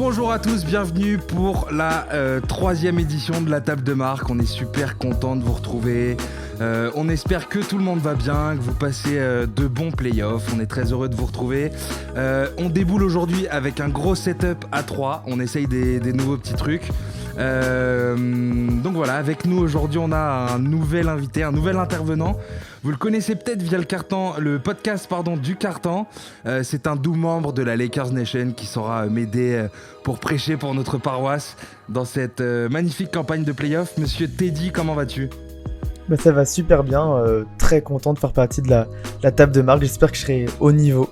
Bonjour à tous, bienvenue pour la troisième édition de la table de marque. On est super content de vous retrouver. On espère que tout le monde va bien, que vous passez de bons playoffs. On est très heureux de vous retrouver. On déboule aujourd'hui avec un gros setup à 3. On essaye des nouveaux petits trucs. Donc voilà, avec nous aujourd'hui on a un nouvel invité, un nouvel intervenant. Vous le connaissez peut-être via le podcast du Carton. C'est un doux membre de la Lakers Nation qui saura m'aider pour prêcher pour notre paroisse dans cette magnifique campagne de playoffs. Monsieur Teddy, comment vas-tu ? Bah ça va super bien, très content de faire partie de la table de marque. J'espère que je serai au niveau.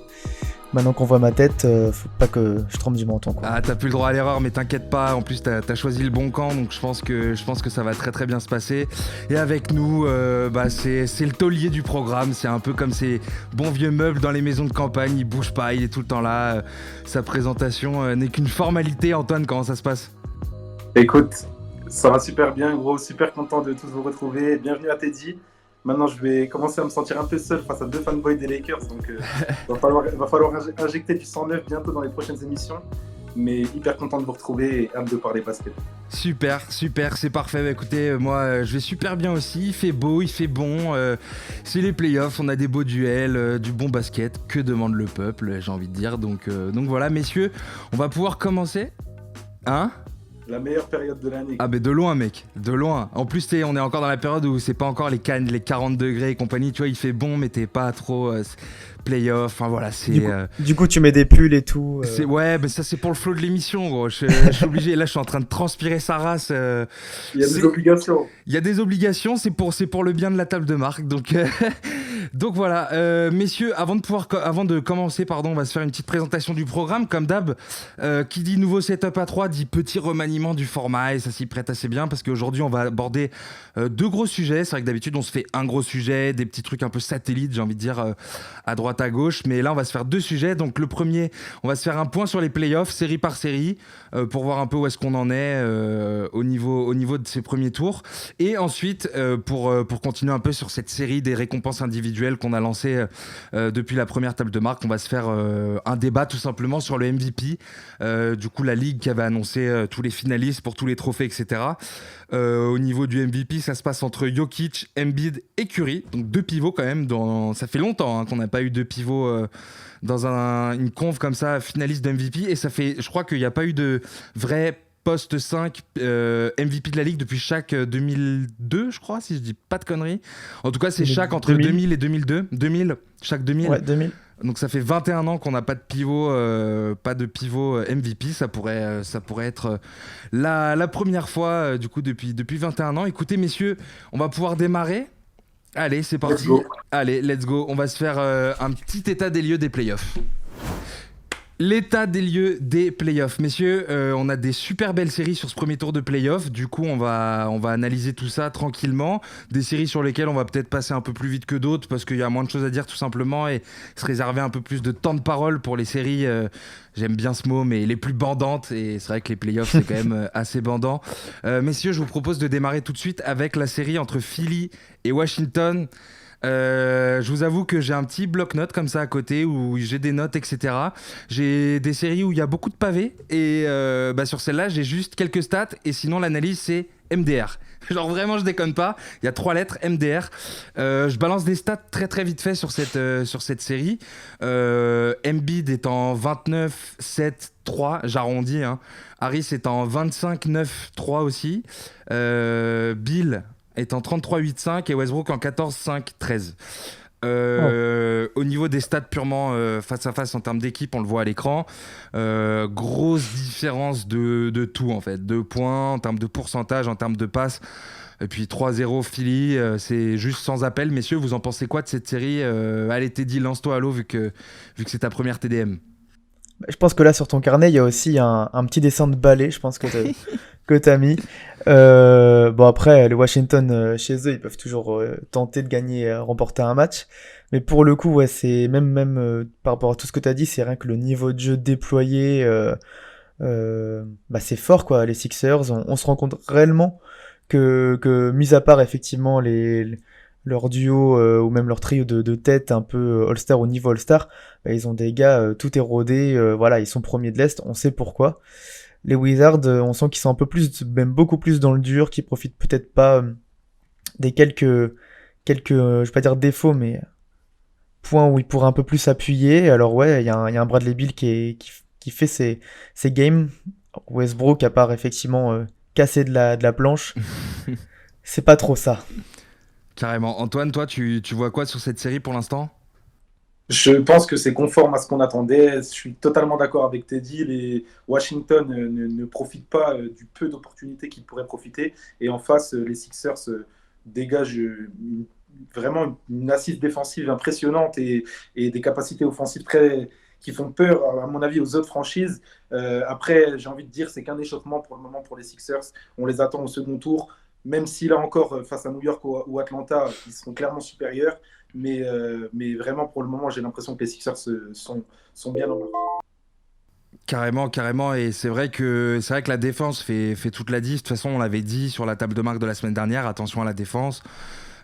Maintenant qu'on voit ma tête, faut pas que je trempe du menton, quoi. Ah, t'as plus le droit à l'erreur, mais t'inquiète pas. En plus, t'as choisi le bon camp, donc je pense que ça va très très bien se passer. Et avec nous, c'est le taulier du programme. C'est un peu comme ces bons vieux meubles dans les maisons de campagne. Il bouge pas, il est tout le temps là. Sa présentation n'est qu'une formalité. Antoine, comment ça se passe ? Écoute, ça va super bien, gros. Super content de tous vous retrouver. Bienvenue à Teddy. Maintenant, je vais commencer à me sentir un peu seul face à deux fanboys des Lakers. Donc, va falloir injecter du sang neuf bientôt dans les prochaines émissions. Mais hyper content de vous retrouver et hâte de parler basket. Super, c'est parfait. Écoutez, moi, je vais super bien aussi. Il fait beau, il fait bon. C'est les playoffs, on a des beaux duels, du bon basket. Que demande le peuple, j'ai envie de dire. Donc voilà, messieurs, on va pouvoir commencer. Hein ? La meilleure période de l'année. Ah, mais de loin, mec, de loin. En plus, on est encore dans la période où c'est pas encore les 40 degrés et compagnie. Tu vois, il fait bon, mais t'es pas trop playoff. Enfin voilà, c'est. Du coup, tu mets des pulls et tout. Ouais, mais ça, c'est pour le flow de l'émission, gros. Je suis obligé. Là, je suis en train de transpirer sa race. Il y a des obligations. Il y a des obligations, c'est pour le bien de la table de marque. Donc voilà, messieurs, avant de commencer, on va se faire une petite présentation du programme. Comme d'hab, qui dit nouveau setup à 3 dit petit remaniement du format et ça s'y prête assez bien parce qu'aujourd'hui on va aborder deux gros sujets. C'est vrai que d'habitude on se fait un gros sujet, des petits trucs un peu satellites, j'ai envie de dire, à droite à gauche. Mais là on va se faire deux sujets. Donc le premier, on va se faire un point sur les playoffs, série par série, pour voir un peu où est-ce qu'on en est au niveau de ces premiers tours. Et ensuite, pour continuer un peu sur cette série des récompenses individuelles qu'on a lancées depuis la première table de marque, on va se faire un débat tout simplement sur le MVP. Du coup, la Ligue qui avait annoncé tous les finalistes pour tous les trophées, etc. Au niveau du MVP, ça se passe entre Jokic, Embiid et Curry. Donc deux pivots quand même. Ça fait longtemps qu'on n'a pas eu deux pivots dans une conf comme ça, finaliste de MVP. Et ça fait, je crois qu'il n'y a pas eu de vrai poste 5 MVP de la Ligue depuis chaque 2002, je crois, si je dis pas de conneries. En tout cas, c'est chaque entre 2000 et 2002. 2000, chaque 2000. Ouais, 2000. Donc ça fait 21 ans qu'on n'a pas de pivot MVP. Ça pourrait être la première fois du coup depuis 21 ans. Écoutez, messieurs, on va pouvoir démarrer. Allez, c'est parti. Allez, let's go. On va se faire un petit état des lieux des playoffs. L'état des lieux des playoffs. Messieurs, on a des super belles séries sur ce premier tour de playoffs. Du coup, on va analyser tout ça tranquillement. Des séries sur lesquelles on va peut-être passer un peu plus vite que d'autres parce qu'il y a moins de choses à dire tout simplement et se réserver un peu plus de temps de parole pour les séries, j'aime bien ce mot, mais les plus bandantes. Et c'est vrai que les playoffs, c'est quand même assez bandant. Messieurs, je vous propose de démarrer tout de suite avec la série entre Philly et Washington. Je vous avoue que j'ai un petit bloc-notes comme ça à côté où j'ai des notes, etc. J'ai des séries où il y a beaucoup de pavés et sur celle-là j'ai juste quelques stats et sinon l'analyse c'est MDR. Genre vraiment je déconne pas, il y a 3 lettres MDR. Je balance des stats très très vite fait sur cette série. Embiid est en 29-7-3, j'arrondis, hein. Harris est en 25-9-3 aussi. Bill est en 33-8-5 et Westbrook en 14-5-13. Au niveau des stats purement face à face en termes d'équipe, on le voit à l'écran, grosse différence de tout en fait, 2 points en termes de pourcentage, en termes de passes, et puis 3-0 Philly, c'est juste sans appel. Messieurs, vous en pensez quoi de cette série ? Allez Teddy, lance-toi à l'eau vu que c'est ta première TDM. Je pense que là sur ton carnet il y a aussi un petit dessin de balai, je pense que t'as mis. Bon après le Washington chez eux ils peuvent toujours tenter de gagner, remporter un match, mais pour le coup ouais c'est même par rapport à tout ce que t'as dit, c'est rien que le niveau de jeu déployé, c'est fort quoi. Les Sixers, on se rend compte réellement que mis à part effectivement leur duo ou même leur trio de tête un peu All-Star au niveau All-Star, bah, ils ont des gars tout érodés, voilà, ils sont premiers de l'Est, on sait pourquoi. Les Wizards, on sent qu'ils sont un peu plus, même beaucoup plus dans le dur, qui profitent peut-être pas des je vais pas dire défauts, mais points où ils pourraient un peu plus s'appuyer. Alors ouais, il y a un Bradley Beal qui fait ses games. Westbrook, à part effectivement casser de la planche, c'est pas trop ça. Carrément. Antoine, toi, tu vois quoi sur cette série pour l'instant? Je pense que c'est conforme à ce qu'on attendait. Je suis totalement d'accord avec Teddy. Les Washington ne profitent pas du peu d'opportunités qu'ils pourraient profiter. Et en face, les Sixers dégagent vraiment une assise défensive impressionnante et des capacités offensives qui font peur, à mon avis, aux autres franchises. Après, j'ai envie de dire, c'est qu'un échauffement pour le moment pour les Sixers. On les attend au second tour, même si là encore, face à New York ou Atlanta, ils seront clairement supérieurs. Mais vraiment, pour le moment, j'ai l'impression que les Sixers sont bien en marche. Carrément, carrément. Et c'est vrai que la défense fait toute la diff. De toute façon, on l'avait dit sur la table de marque de la semaine dernière. Attention à la défense.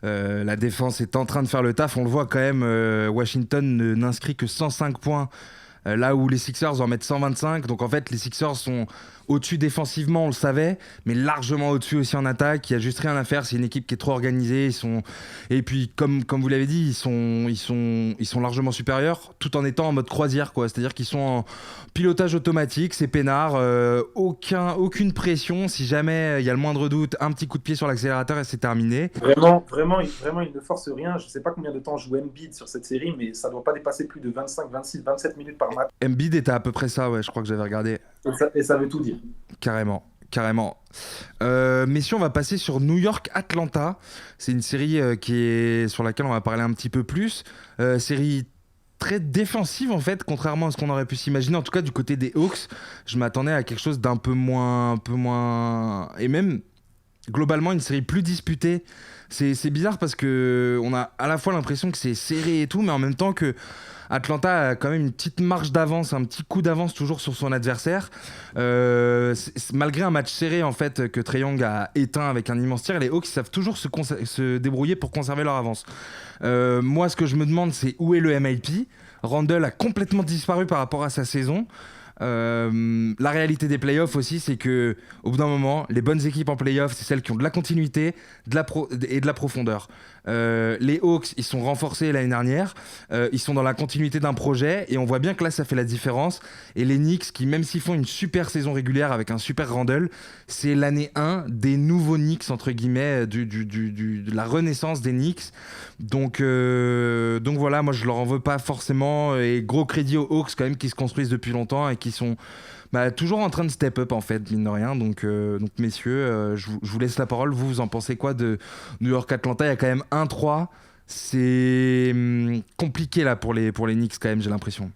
La défense est en train de faire le taf. On le voit quand même. Washington n'inscrit que 105 points. Là où les Sixers en mettent 125. Donc en fait, les Sixers sont au-dessus défensivement, on le savait, mais largement au-dessus aussi en attaque. Il n'y a juste rien à faire. C'est une équipe qui est trop organisée. Et puis, comme vous l'avez dit, ils sont largement supérieurs tout en étant en mode croisière, quoi. C'est-à-dire qu'ils sont en pilotage automatique, c'est peinard, aucune pression. Si jamais il y a le moindre doute, un petit coup de pied sur l'accélérateur et c'est terminé. Vraiment, vraiment, vraiment, il ne force rien. Je ne sais pas combien de temps joue Embiid sur cette série, mais ça ne doit pas dépasser plus de 25, 26, 27 minutes par match. Embiid était à peu près ça, ouais, je crois que j'avais regardé. Et ça veut tout dire. Carrément. Carrément. Messieurs, on va passer sur New York-Atlanta. C'est une série sur laquelle on va parler un petit peu plus. Série très défensive en fait, contrairement à ce qu'on aurait pu s'imaginer. En tout cas, du côté des Hawks, je m'attendais à quelque chose d'un peu moins, et même globalement une série plus disputée. C'est bizarre parce que on a à la fois l'impression que c'est serré et tout, mais en même temps que Atlanta a quand même une petite marge d'avance, un petit coup d'avance toujours sur son adversaire. Malgré un match serré en fait que Trae Young a éteint avec un immense tir, les Hawks savent toujours se débrouiller pour conserver leur avance. Moi, ce que je me demande, c'est où est le MIP. Randle a complètement disparu par rapport à sa saison. La réalité des playoffs aussi, c'est que au bout d'un moment, les bonnes équipes en playoffs, c'est celles qui ont de la continuité et de la profondeur. Les Hawks, ils sont renforcés l'année dernière, ils sont dans la continuité d'un projet et on voit bien que là, ça fait la différence. Et les Knicks, qui même s'ils font une super saison régulière avec un super Randle, c'est l'année 1 des nouveaux Knicks, entre guillemets, de la renaissance des Knicks. Donc voilà, moi je leur en veux pas forcément. Et gros crédit aux Hawks quand même qui se construisent depuis longtemps et qui sont toujours en train de step up en fait, mine de rien. Donc messieurs, je vous laisse la parole. Vous en pensez quoi de New York-Atlanta? Il y a quand même 1-3. C'est compliqué là pour les Knicks quand même, j'ai l'impression.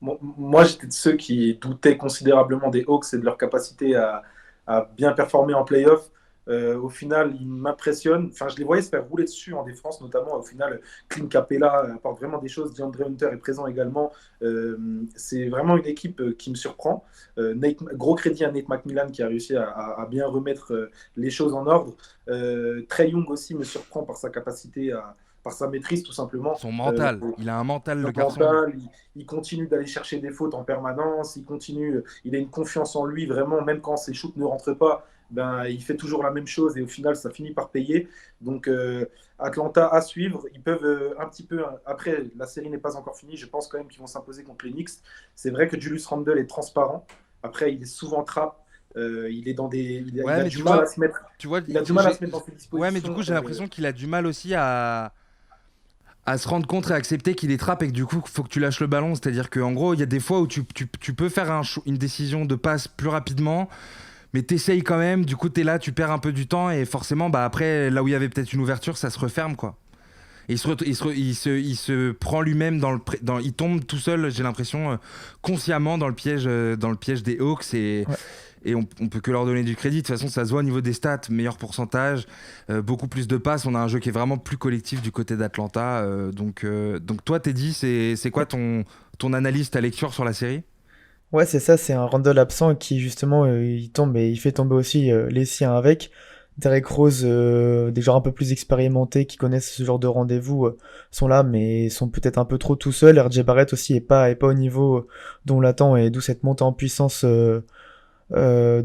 Moi, j'étais de ceux qui doutaient considérablement des Hawks et de leur capacité à bien performer en playoff. Au final, ils m'impressionnent. Enfin, je les voyais se faire rouler dessus en défense, notamment. Au final, Clint Capella apporte vraiment des choses. DeAndre Hunter est présent également. C'est vraiment une équipe qui me surprend. Gros crédit à Nate McMillan qui a réussi à bien remettre les choses en ordre. Trae Young aussi me surprend par sa capacité par sa maîtrise tout simplement. Son mental, il a un mental le garçon. Il continue d'aller chercher des fautes en permanence, il a une confiance en lui vraiment, même quand ses shoots ne rentrent pas, ben, il fait toujours la même chose et au final ça finit par payer. Donc Atlanta à suivre, ils peuvent un petit peu, après la série n'est pas encore finie, je pense quand même qu'ils vont s'imposer contre les Knicks. C'est vrai que Julius Randle est transparent, après il est souvent trap. Il est dans des. Il a du mal à se mettre. Tu vois, il a du mal à se mettre dans ses dispositions. Ouais, mais du coup, j'ai l'impression qu'il a du mal aussi à se rendre compte et accepter qu'il est trappe et que du coup, il faut que tu lâches le ballon. C'est-à-dire qu'en gros, il y a des fois où tu peux faire une décision de passe plus rapidement, mais t'essayes quand même. Du coup, t'es là, tu perds un peu du temps et forcément, après, là où il y avait peut-être une ouverture, ça se referme, quoi. Et il se prend lui-même il tombe tout seul, j'ai l'impression, consciemment dans le piège des Hawks et on peut que leur donner du crédit. De toute façon, ça se voit au niveau des stats, meilleur pourcentage, beaucoup plus de passes. On a un jeu qui est vraiment plus collectif du côté d'Atlanta. Donc toi, Teddy, c'est quoi ton analyse, ta lecture sur la série? Ouais, c'est ça, c'est un Randall absent qui justement il tombe et il fait tomber aussi les siens avec. Derrick Rose, des joueurs un peu plus expérimentés qui connaissent ce genre de rendez-vous sont là, mais sont peut-être un peu trop tout seuls. RJ Barrett aussi est pas au niveau dont on l'attend, et d'où cette montée en puissance de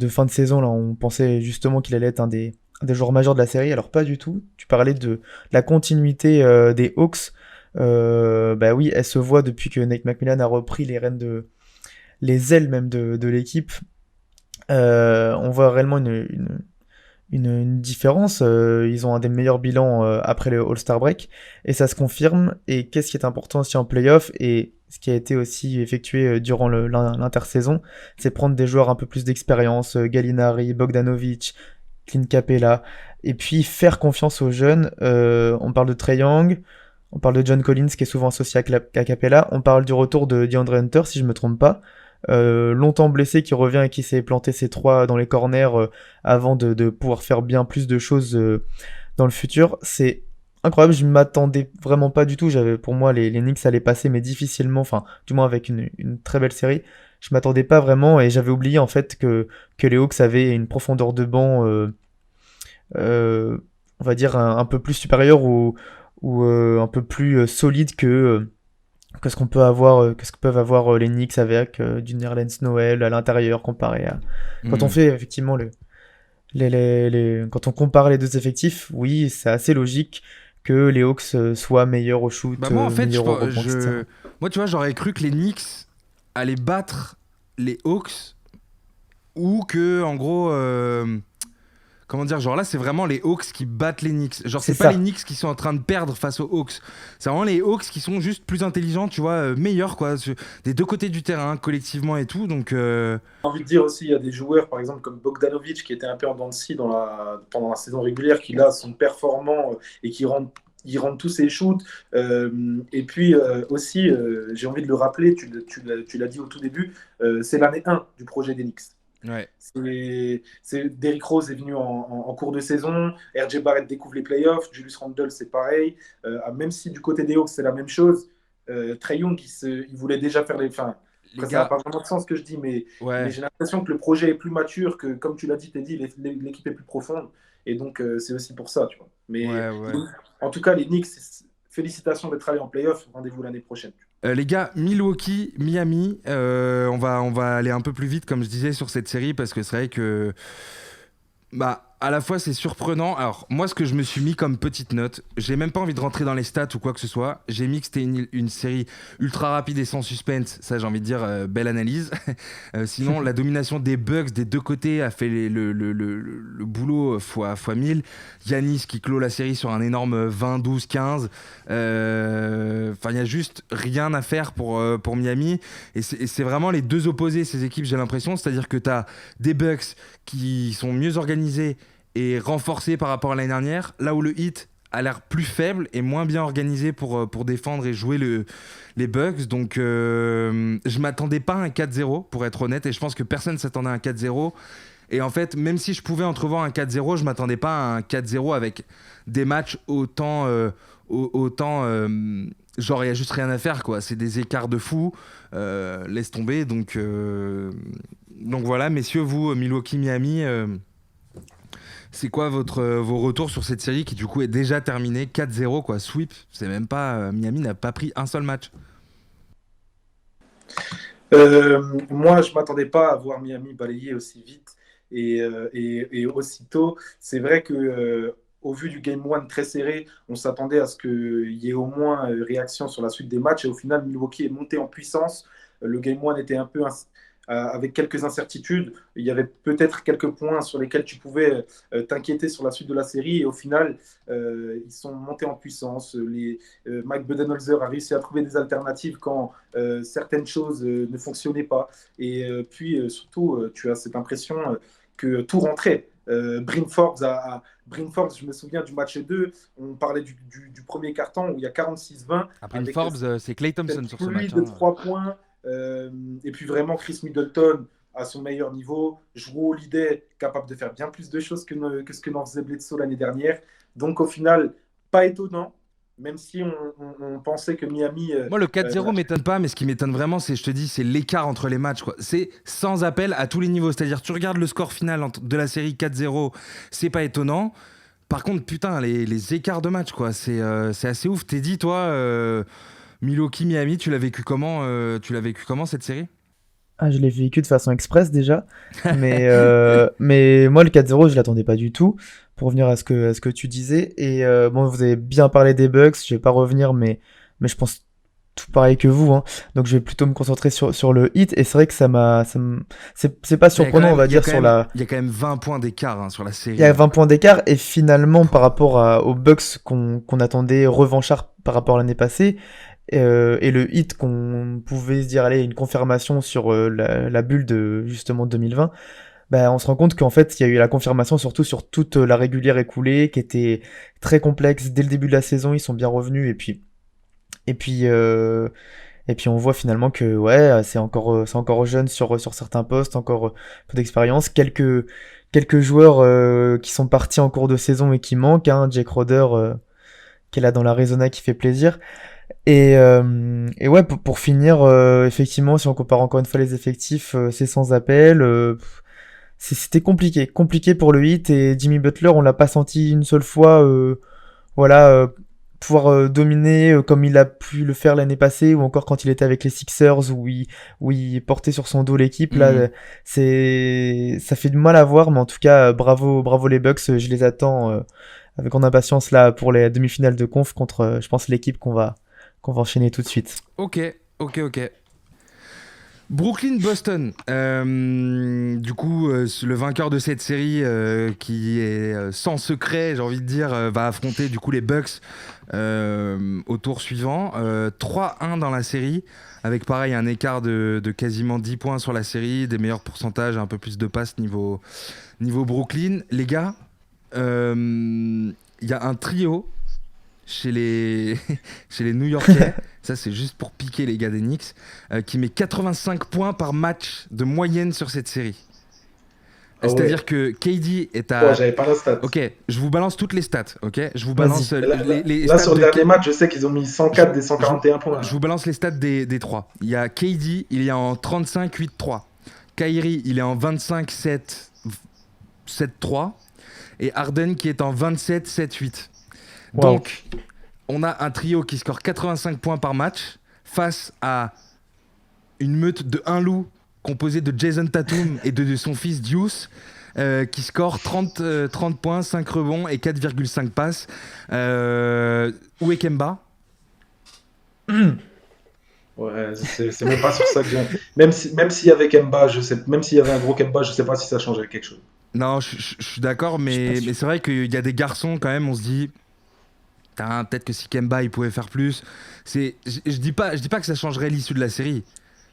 fin de saison. Là, on pensait justement qu'il allait être un des joueurs majeurs de la série, alors pas du tout. Tu parlais de la continuité des Hawks. Bah oui, elle se voit depuis que Nate McMillan a repris les ailes même de l'équipe. On voit réellement une différence. Ils ont un des meilleurs bilans après le All-Star Break, et ça se confirme. Et qu'est-ce qui est important aussi en playoff, et ce qui a été aussi effectué durant l'intersaison, c'est prendre des joueurs un peu plus d'expérience, Gallinari, Bogdanovic, Clint Capella, et puis faire confiance aux jeunes. On parle de Trae Young, on parle de John Collins qui est souvent associé à Capella, on parle du retour de DeAndre Hunter si je me trompe pas, longtemps blessé, qui revient et qui s'est planté ses trois dans les corners avant de pouvoir faire bien plus de choses dans le futur. C'est incroyable, je m'attendais vraiment pas du tout. Pour moi, les Knicks allaient passer, mais difficilement, enfin, du moins avec une très belle série. Je m'attendais pas vraiment, et j'avais oublié en fait que les Hawks avaient une profondeur de banc, euh, on va dire, un peu plus supérieure, ou un peu plus solide que ce qu'on peut avoir, que ce que peuvent avoir les Knicks avec du Nerlens Noel à l'intérieur, comparé à quand on Hmm. fait effectivement quand on compare les deux effectifs. Oui, c'est assez logique que les Hawks soient meilleurs au shoot, Bah moi en fait, meilleurs au rebond, etc. moi tu vois, j'aurais cru que les Knicks allaient battre les Hawks ou que en gros, comment dire, genre là c'est vraiment les Hawks qui battent les Knicks. Genre C'est c'est pas les ça. Knicks qui sont en train de perdre face aux Hawks. C'est vraiment les Hawks qui sont juste plus intelligents, tu vois, meilleurs quoi, des deux côtés du terrain, collectivement et tout. Donc J'ai envie de dire aussi, il y a des joueurs, par exemple, comme Bogdanovic, qui était un peu en dents de scie pendant la saison régulière, qui là sont performants et ils rendent tous ses shoots. Et puis aussi, j'ai envie de le rappeler, tu l'as dit au tout début, c'est l'année 1 du projet d'Enix. ouais. Derrick Rose est venu en cours de saison, RJ Barrett découvre les playoffs, Julius Randle c'est pareil. Même si du côté des Hawks c'est la même chose, Trae Young il voulait déjà faire les. Enfin, Les après, ça n'a gars, pas vraiment de sens ce que je dis, mais ouais. j'ai l'impression que le projet est plus mature, que comme tu l'as dit, Teddy, l'équipe est plus profonde. Et donc, c'est aussi pour ça, tu vois. Mais Ouais, ouais. en tout cas, les Knicks, félicitations d'être allés en playoff. Rendez-vous l'année prochaine. Les gars, Milwaukee, Miami, on va aller un peu plus vite, comme je disais, sur cette série, parce que c'est vrai que bah, à la fois c'est surprenant. Alors, moi, ce que je me suis mis comme petite note, j'ai même pas envie de rentrer dans les stats ou quoi que ce soit. J'ai mis que c'était une série ultra rapide et sans suspense. Ça, j'ai envie de dire, belle analyse. Sinon, la domination des Bucks des deux côtés a fait le boulot fois 1000. Yanis qui clôt la série sur un énorme 20, 12, 15. Enfin, il y a juste rien à faire pour Miami. Et c'est vraiment les deux opposés, ces équipes, j'ai l'impression. C'est-à-dire que tu as des Bucks qui sont mieux organisés et renforcés par rapport à l'année dernière, là où le Heat a l'air plus faible et moins bien organisé pour défendre et jouer les Bucks. Donc je m'attendais pas à un 4-0 pour être honnête, et je pense que personne s'attendait à un 4-0. Et en fait, même si je pouvais entrevoir un 4-0, je m'attendais pas à un 4-0 avec des matchs autant genre il y a juste rien à faire quoi, c'est des écarts de fou. Laisse tomber. Donc voilà, messieurs, vous, Milwaukee, Miami, c'est quoi vos retours sur cette série qui du coup est déjà terminée 4-0 quoi, sweep. C'est même pas Miami n'a pas pris un seul match. Moi, je ne m'attendais pas à voir Miami balayer aussi vite et aussi tôt. C'est vrai que au vu du Game 1 très serré, on s'attendait à ce qu'il y ait au moins réaction sur la suite des matchs. Et au final, Milwaukee est monté en puissance. Le Game 1 était un peu avec quelques incertitudes. Il y avait peut-être quelques points sur lesquels tu pouvais t'inquiéter sur la suite de la série. Et au final, ils sont montés en puissance. Mike Budenholzer a réussi à trouver des alternatives quand certaines choses ne fonctionnaient pas. Et puis surtout, tu as cette impression que tout rentrait. Bryn Forbes, je me souviens du match 2, on parlait du premier carton où il y a 46-20 Après une avec Forbes, c'est Klay Thompson cette sur ce pluie match, de hein. 3 points. Et puis vraiment, Chris Middleton à son meilleur niveau. Jrue Holiday capable de faire bien plus de choses que ce que n'en faisait Bledsoe l'année dernière. Donc au final, pas étonnant. même si on pensait que Miami. Moi, le 4-0 m'étonne pas, mais ce qui m'étonne vraiment, c'est, je te dis, c'est l'écart entre les matchs, quoi. C'est sans appel à tous les niveaux. C'est-à-dire, tu regardes le score final de la série 4-0, c'est pas étonnant. Par contre, putain, les écarts de match, quoi, c'est assez ouf. T'es dit, toi, Milwaukee, Miami, tu l'as vécu comment, cette série? Ah, je l'ai vécu de façon express déjà, mais moi le 4-0 je l'attendais pas du tout. Pour revenir à ce que tu disais, et bon, vous avez bien parlé des Bucks, je vais pas revenir, mais je pense tout pareil que vous, hein. Donc je vais plutôt me concentrer sur le hit, et c'est vrai que c'est pas surprenant, on va dire, sur la. Il y a quand même 20 points d'écart, hein, sur la Il y a série. 20 points d'écart, et finalement, par rapport aux Bucks qu'on attendait revanchards par rapport à l'année passée, et le hit qu'on pouvait se dire, allez, une confirmation sur la bulle de justement 2020, bah, on se rend compte qu'en fait, il y a eu la confirmation surtout sur toute la régulière écoulée, qui était très complexe dès le début de la saison. Ils sont bien revenus, et puis, euh, et puis on voit finalement que ouais, c'est encore jeune sur certains postes, encore peu d'expérience, quelques joueurs qui sont partis en cours de saison et qui manquent, hein, Jake Roder qui est là dans l'Arizona qui fait plaisir. Et ouais, pour finir, effectivement, si on compare encore une fois les effectifs, c'est sans appel. C'était compliqué pour le hit, et Jimmy Butler, on l'a pas senti une seule fois, voilà, pouvoir dominer comme il a pu le faire l'année passée, ou encore quand il était avec les Sixers où il portait sur son dos l'équipe. Là, Mhm. ça fait du mal à voir, mais en tout cas, bravo les Bucks, je les attends avec grande impatience là pour les demi-finales de conf contre, je pense, l'équipe qu'on va enchaîner tout de suite. Ok, ok. Brooklyn-Boston. Du coup, le vainqueur de cette série, qui est sans secret, j'ai envie de dire, va affronter du coup les Bucks au tour suivant. 3-1 dans la série, avec pareil un écart de quasiment 10 points sur la série, des meilleurs pourcentages, un peu plus de passes niveau Brooklyn. Les gars, il y a un trio chez les, chez les New-Yorkais, ça c'est juste pour piquer les gars des Knicks, qui met 85 points par match de moyenne sur cette série. Ah ouais. C'est-à-dire que KD est Ouais, à... j'avais pas la stat. Ok, je vous balance toutes les stats, ok. Je vous balance Vas-y. les Là, stats sur le de... dernier match, je sais qu'ils ont mis 104 des 141 points. Je vous balance les stats des trois. Il y a KD, il est en 35-8-3. Kyrie, il est en 25-7-7-3. Et Harden qui est en 27-7-8. Waouh. Donc, on a un trio qui score 85 points par match face à une meute de un loup composée de Jason Tatum et de son fils Deuce, qui score 30 points, 5 rebonds et 4,5 passes. Où est Kemba? Ouais, c'est même pas sur ça que j'ai. Même s'il y avait Kemba, je sais, même s'il y avait un gros Kemba, je sais pas si ça changerait quelque chose. Non, je suis d'accord, Je suis pas mais sûr. c'est vrai qu'il y a des garçons quand même, on se dit... Putain, peut-être que si Kemba il pouvait faire plus. Je dis pas que ça changerait l'issue de la série.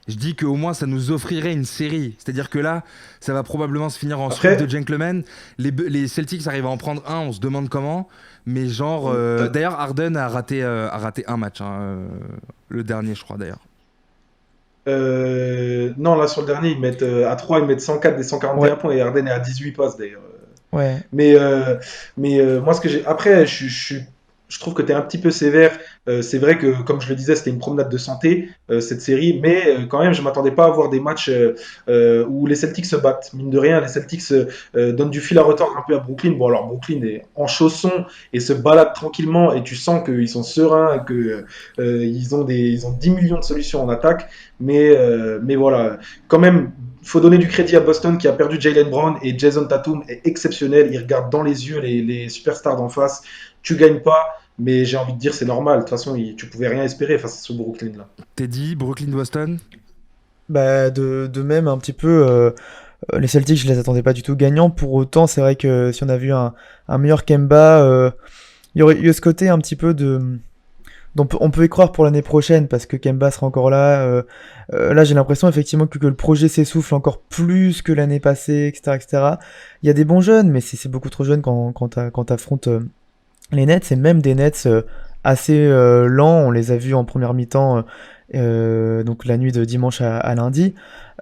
Je dis qu'au moins ça nous offrirait une série. C'est-à-dire que là, ça va probablement se finir en sweep de Après, gentlemen. Les Celtics arrivent à en prendre un, on se demande comment. Mais genre, t'as- d'ailleurs, Harden a raté un match, hein, le dernier, je crois d'ailleurs. non, là sur le dernier, à 3, ils mettent 104 des 141 Ouais, points et Harden est à 18 passes d'ailleurs. ouais. Mais, moi, ce que j'ai. Après, je trouve que tu es un petit peu sévère. C'est vrai que, comme je le disais, c'était une promenade de santé, cette série. Mais quand même, je m'attendais pas à voir des matchs où les Celtics se battent. Mine de rien, les Celtics donnent du fil à retordre un peu à Brooklyn. Bon, alors Brooklyn est en chaussons et se balade tranquillement. Et tu sens qu'ils sont sereins, que ils ont 10 millions de solutions en attaque. Mais voilà, quand même. Il faut donner du crédit à Boston qui a perdu Jaylen Brown, et Jason Tatum est exceptionnel. Il regarde dans les yeux les superstars d'en face. Tu gagnes pas, mais j'ai envie de dire c'est normal. De toute façon, tu pouvais rien espérer face à ce Brooklyn là. Teddy, Brooklyn-Boston. Bah, de même, un petit peu, les Celtics, je les attendais pas du tout gagnants. Pour autant, c'est vrai que si on a vu un meilleur Kemba, il y aurait eu ce côté un petit peu de. Donc on peut y croire pour l'année prochaine parce que Kemba sera encore là. Là, j'ai l'impression effectivement que le projet s'essouffle encore plus que l'année passée, etc., etc. Il y a des bons jeunes, mais c'est beaucoup trop jeune quand t'affrontes les Nets, et même des Nets assez lents. On les a vus en première mi-temps, donc la nuit de dimanche à lundi.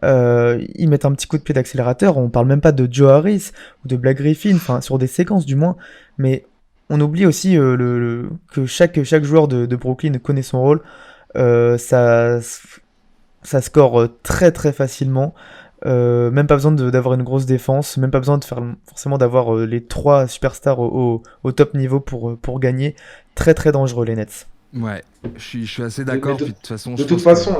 Ils mettent un petit coup de pied d'accélérateur. On parle même pas de Joe Harris ou de Black Griffin, enfin sur des séquences du moins, mais on oublie aussi que chaque joueur de Brooklyn connaît son rôle. Ça, ça score très très facilement. Même pas besoin d'avoir une grosse défense, même pas besoin de faire forcément d'avoir les trois superstars au top niveau pour gagner. Très très dangereux les Nets. Ouais, je suis assez Mais d'accord. de, Puis de toute façon, de je toute pense que façon,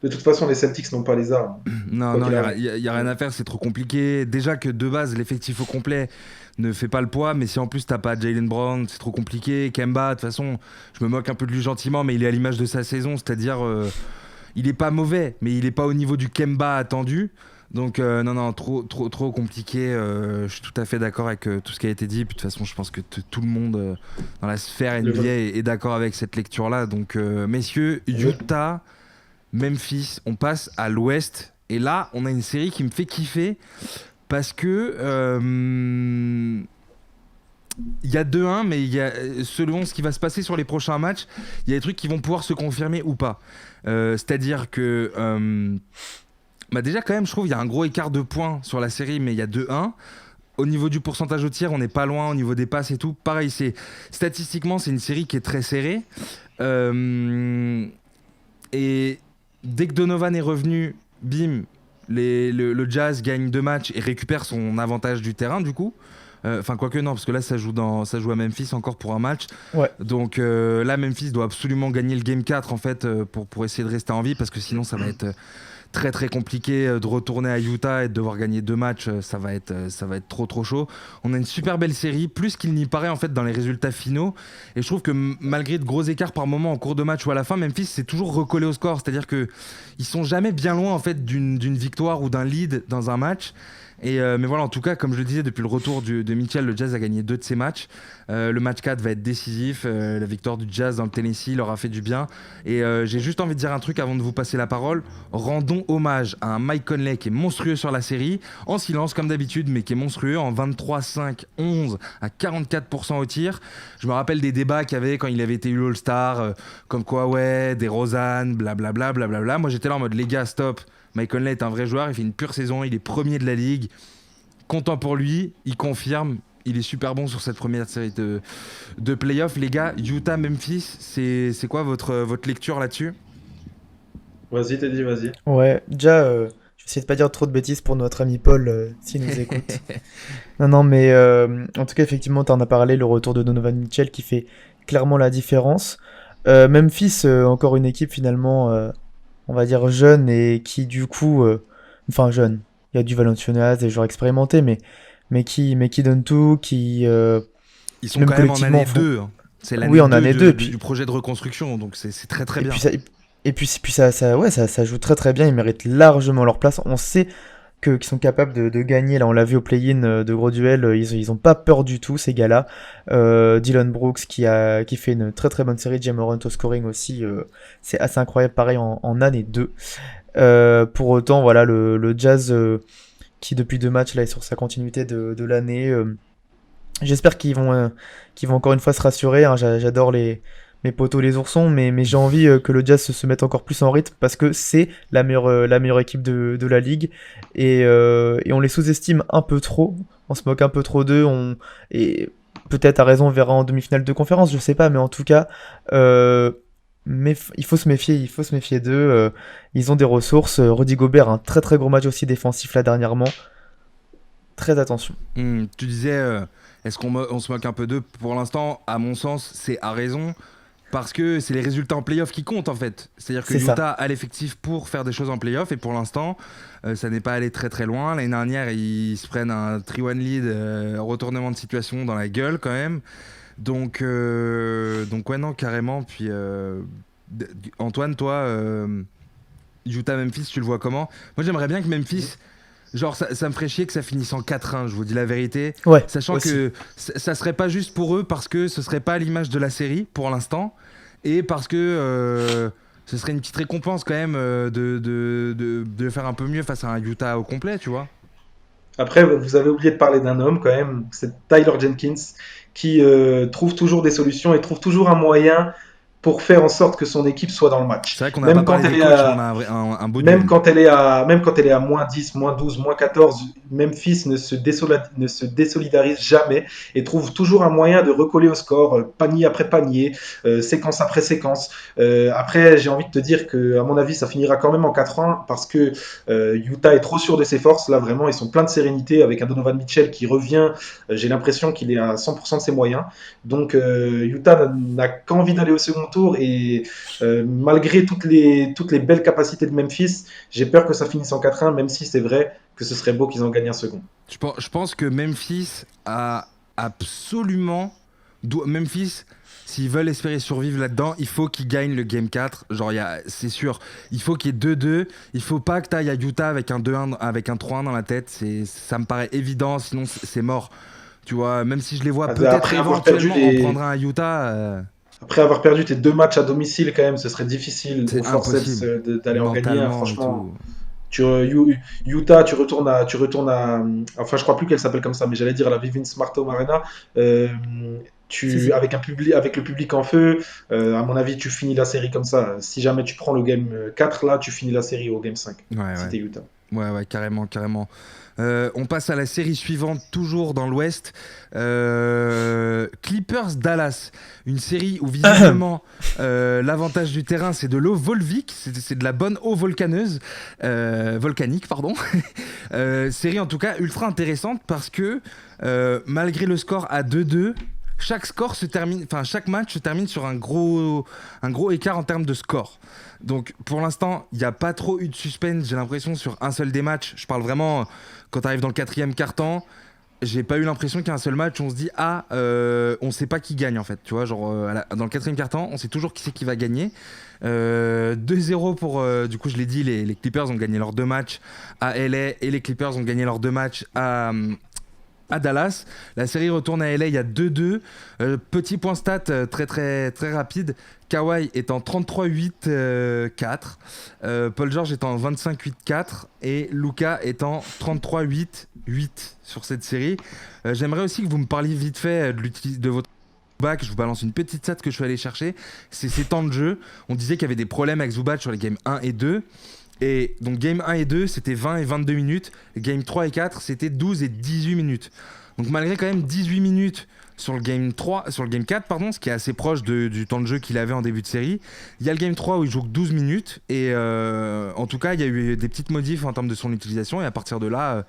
de toute façon, les Celtics n'ont pas les armes. non, Quoi non, qu'il il arrive. y a rien à faire, c'est trop compliqué. Déjà que de base, l'effectif au complet ne fait pas le poids, mais si en plus t'as pas Jaylen Brown, c'est trop compliqué. Kemba, de toute façon, je me moque un peu de lui gentiment, mais il est à l'image de sa saison, c'est-à-dire il est pas mauvais, mais il est pas au niveau du Kemba attendu. Donc non, non, trop compliqué. Je suis tout à fait d'accord avec tout ce qui a été dit. Puis de toute façon, je pense que tout le monde dans la sphère NBA Le- est d'accord avec cette lecture-là. Donc messieurs, Utah, Memphis, on passe à l'Ouest. Et là, on a une série qui me fait kiffer parce que il y a 2-1, mais selon ce qui va se passer sur les prochains matchs, il y a des trucs qui vont pouvoir se confirmer ou pas. C'est-à-dire que bah déjà quand même, je trouve il y a un gros écart de points sur la série, mais il y a 2-1. Au niveau du pourcentage au tir, on n'est pas loin. Au niveau des passes et tout, pareil. Statistiquement, c'est une série qui est très serrée. Et dès que Donovan est revenu, bim, le Jazz gagne 2 matchs et récupère son avantage du terrain du coup. Enfin, quoique non, parce que là, ça joue à Memphis encore pour un match. Ouais. Donc là, Memphis doit absolument gagner le Game 4 en fait, pour essayer de rester en vie, parce que sinon, ça va être très très compliqué de retourner à Utah et de devoir gagner 2 matchs. Ça va être trop chaud. On a une super belle série, plus qu'il n'y paraît en fait dans les résultats finaux. Et je trouve que malgré de gros écarts par moment en cours de match ou à la fin, Memphis s'est toujours recollé au score. C'est-à-dire que ils sont jamais bien loin en fait d'une victoire ou d'un lead dans un match. Mais voilà, en tout cas, comme je le disais, depuis le retour de Mitchell, le Jazz a gagné 2 de ses matchs. Le match 4 va être décisif. La victoire du Jazz dans le Tennessee leur a fait du bien. Et j'ai juste envie de dire un truc avant de vous passer la parole. Rendons hommage à un Mike Conley qui est monstrueux sur la série, en silence comme d'habitude, mais qui est monstrueux en 23, 5, 11 à 44% au tir. Je me rappelle des débats qu'il y avait quand il avait été eu All-Star, comme quoi, ouais, des Rosanne, blablabla, blablabla. Moi, j'étais là en mode, les gars, stop. Mike Conley est un vrai joueur, il fait une pure saison, il est premier de la ligue. Content pour lui, il confirme, il est super bon sur cette première série de playoffs. Les gars, Utah-Memphis, c'est quoi votre lecture là-dessus? Vas-y, Teddy, vas-y. Ouais, déjà, je vais essayer de pas dire trop de bêtises pour notre ami Paul s'il nous écoute. Non, non, mais en tout cas, effectivement, tu en as parlé, le retour de Donovan Mitchell qui fait clairement la différence. Memphis, encore une équipe finalement, on va dire jeune et qui du coup, enfin jeune, il y a du Valanciunas, des joueurs expérimentés, mais qui donne tout, Ils sont même quand même en collectivement année 2. Hein. C'est l'année oui, en 2 année 2, du projet de reconstruction, donc c'est très très et bien. puis ça, ouais, ça joue très très bien, ils méritent largement leur place. On sait qu'ils sont capables de gagner, là on l'a vu au play-in de gros duels, ils ont pas peur du tout ces gars-là. Dylan Brooks qui fait une très très bonne série, Ja Morant au scoring aussi, c'est assez incroyable, pareil en année 2. Pour autant, voilà, le Jazz qui depuis 2 matchs là est sur sa continuité de l'année. J'espère qu'ils vont encore une fois se rassurer, hein. J'adore mes potos les oursons, mais j'ai envie que le Jazz se mette encore plus en rythme parce que c'est la meilleure équipe de la ligue et on les sous-estime un peu trop, on se moque un peu trop d'eux, et peut-être à raison on verra en demi-finale de conférence, je sais pas, mais en tout cas mais il faut se méfier d'eux, ils ont des ressources, Rudy Gobert un très très gros match aussi défensif là dernièrement, très attention. Tu disais, est-ce on se moque un peu d'eux? Pour l'instant, à mon sens, c'est à raison. Parce que c'est les résultats en playoff qui comptent en fait. C'est-à-dire que C'est ça. Utah a l'effectif pour faire des choses en playoff et pour l'instant, ça n'est pas allé très très loin. L'année dernière, ils se prennent un 3-1 lead, retournement de situation dans la gueule quand même. Donc ouais, non, carrément. Puis Antoine, toi, Utah-Memphis, tu le vois comment? Moi, j'aimerais bien que Memphis. Genre, ça me ferait chier que ça finisse en 4-1, je vous dis la vérité. Ouais, Sachant aussi. que ça serait pas juste pour eux parce que ce serait pas à l'image de la série pour l'instant. Et parce que ce serait une petite récompense quand même de faire un peu mieux face à un Utah au complet, tu vois. Après, vous avez oublié de parler d'un homme quand même, c'est Tyler Jenkins, qui trouve toujours des solutions et trouve toujours un moyen pour faire en sorte que son équipe soit dans le match. C'est vrai qu'on n'a pas parlé des coachs, on a un beau duel. Même quand elle est à moins 10, moins 12, moins 14, Memphis ne se désolidarise jamais et trouve toujours un moyen de recoller au score, panier après panier, séquence après séquence. Après, j'ai envie de te dire que, à mon avis, ça finira quand même en 4-1 parce que Utah est trop sûr de ses forces. Là, vraiment, ils sont pleins de sérénité avec un Donovan Mitchell qui revient. J'ai l'impression qu'il est à 100% de ses moyens. Donc, Utah n'a qu'envie d'aller au second tour et malgré toutes les belles capacités de Memphis, j'ai peur que ça finisse en 4-1, même si c'est vrai que ce serait beau qu'ils en gagnent un second. Je pense que Memphis a absolument... Memphis, s'ils veulent espérer survivre là-dedans, il faut qu'ils gagnent le Game 4. Genre, c'est sûr, il faut qu'il y ait 2-2. Il faut pas que tu ailles à Utah avec un 2-1, avec un 3-1 dans la tête. Ça me paraît évident, sinon c'est mort. Tu vois, même si je les vois peut-être éventuellement en prendre un à Utah... Après avoir perdu tes 2 matchs à domicile, quand même, ce serait difficile C'est aux Forceps d'aller en gagner. Hein, franchement, Utah, tu retournes à. Enfin, je crois plus qu'elle s'appelle comme ça, mais j'allais dire à la Vivint Smart Home Arena. Si. Avec le public en feu, à mon avis, tu finis la série comme ça. Si jamais tu prends le game 4, là, tu finis la série au game 5. Si t'es Utah. Ouais, carrément. On passe à la série suivante, toujours dans l'Ouest. Clippers-Dallas. Une série où visiblement l'avantage du terrain, c'est de l'eau volvique, c'est de la bonne eau volcanique, pardon. Série en tout cas ultra intéressante parce que malgré le score à 2-2, chaque match se termine sur un gros écart en termes de score. Donc pour l'instant, il n'y a pas trop eu de suspense, j'ai l'impression, sur un seul des matchs. Je parle vraiment, quand tu arrives dans le 4e quart-temps, j'ai pas eu l'impression qu'il y a un seul match où on se dit on sait pas qui gagne en fait. Tu vois, genre dans le 4e quart-temps, on sait toujours qui c'est qui va gagner. 2-0 pour, du coup je l'ai dit, les Clippers ont gagné leurs 2 matchs à LA et les Clippers ont gagné leurs 2 matchs à Dallas. La série retourne à LA, il y a 2-2. Petit point stat très très très rapide. Kawhi est en 33-8-4. Paul George est en 25-8-4 et Luka est en 33-8-8 sur cette série. J'aimerais aussi que vous me parliez vite fait de votre Zubac. Je vous balance une petite stat que je suis allé chercher. C'est ses temps de jeu. On disait qu'il y avait des problèmes avec Zubac sur les games 1 et 2. Et donc game 1 et 2 c'était 20 et 22 minutes, game 3 et 4 c'était 12 et 18 minutes. Donc malgré quand même 18 minutes sur le game 4 pardon, ce qui est assez proche du temps de jeu qu'il avait en début de série, il y a le game 3 où il joue que 12 minutes et en tout cas il y a eu des petites modifs en termes de son utilisation et à partir de là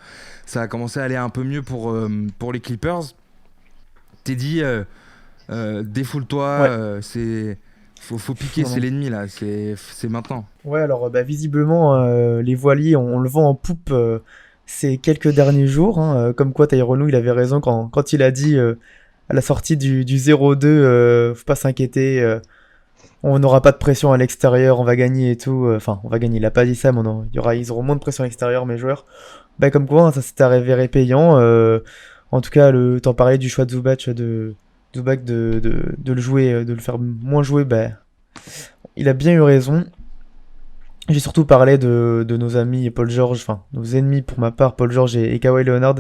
ça a commencé à aller un peu mieux pour les Clippers. Teddy, défoule-toi, ouais. Faut piquer, c'est l'ennemi là, c'est maintenant. Ouais, alors visiblement, les voiliers, on le vend en poupe ces quelques derniers jours. Hein, comme quoi, Tyronn Lue, il avait raison quand il a dit à la sortie du 0-2, faut pas s'inquiéter, on n'aura pas de pression à l'extérieur, on va gagner et tout. Enfin, on va gagner, il a pas dit ça, mais ils auront moins de pression à l'extérieur, mes joueurs. Bah, comme quoi, hein, ça s'est révélé payant. En tout cas, t'en parlais du choix de Zubac de le jouer, de le faire moins jouer, il a bien eu raison. J'ai surtout parlé de nos amis Paul George, enfin nos ennemis pour ma part, Paul George et Kawhi Leonard,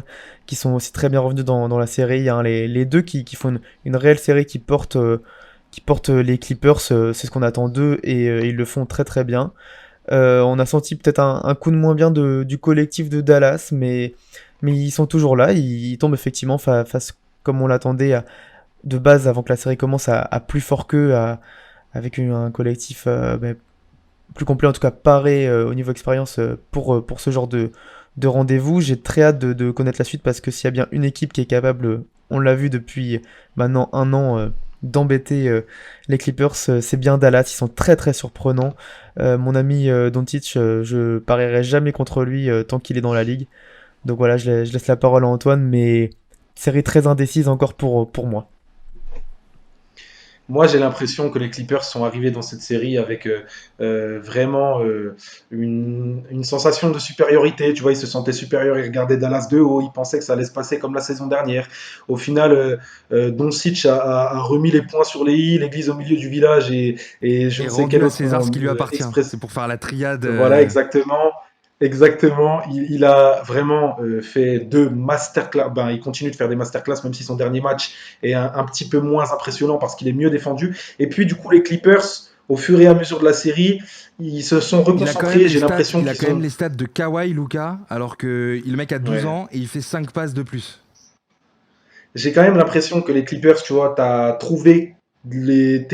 qui sont aussi très bien revenus dans la série. Hein. Les deux qui font une réelle série qui porte les Clippers, c'est ce qu'on attend d'eux et ils le font très très bien. On a senti peut-être un coup de moins bien du collectif de Dallas, mais ils sont toujours là. Ils tombent effectivement face comme on l'attendait de base avant que la série commence à plus fort qu'eux, avec un collectif plus complet, en tout cas paré au niveau expérience pour ce genre de rendez-vous. J'ai très hâte de connaître la suite parce que s'il y a bien une équipe qui est capable, on l'a vu depuis maintenant 1 an, d'embêter les Clippers, c'est bien Dallas. Ils sont très très surprenants. Mon ami Doncic, je parierai jamais contre lui tant qu'il est dans la ligue. Donc voilà, je laisse la parole à Antoine, mais série très indécise encore pour moi. Moi, j'ai l'impression que les Clippers sont arrivés dans cette série avec vraiment une sensation de supériorité. Tu vois, ils se sentaient supérieurs, ils regardaient Dallas de haut, ils pensaient que ça allait se passer comme la saison dernière. Au final, Doncic a remis les points sur les i, l'église au milieu du village et je ne sais quel autre César ce qui lui appartient. C'est pour faire la triade. Voilà, exactement. Exactement, il a vraiment fait deux masterclass. Ben, il continue de faire des masterclass, même si son dernier match est un petit peu moins impressionnant parce qu'il est mieux défendu. Et puis, du coup, les Clippers, au fur et à mesure de la série, ils se sont reconcentrés. J'ai l'impression il a qu'ils quand même ont. les stats de Kawhi Luka, alors que le mec a 12 Ouais. ans et il fait 5 passes de plus. J'ai quand même l'impression que les Clippers, tu vois, t'as trouvé Ben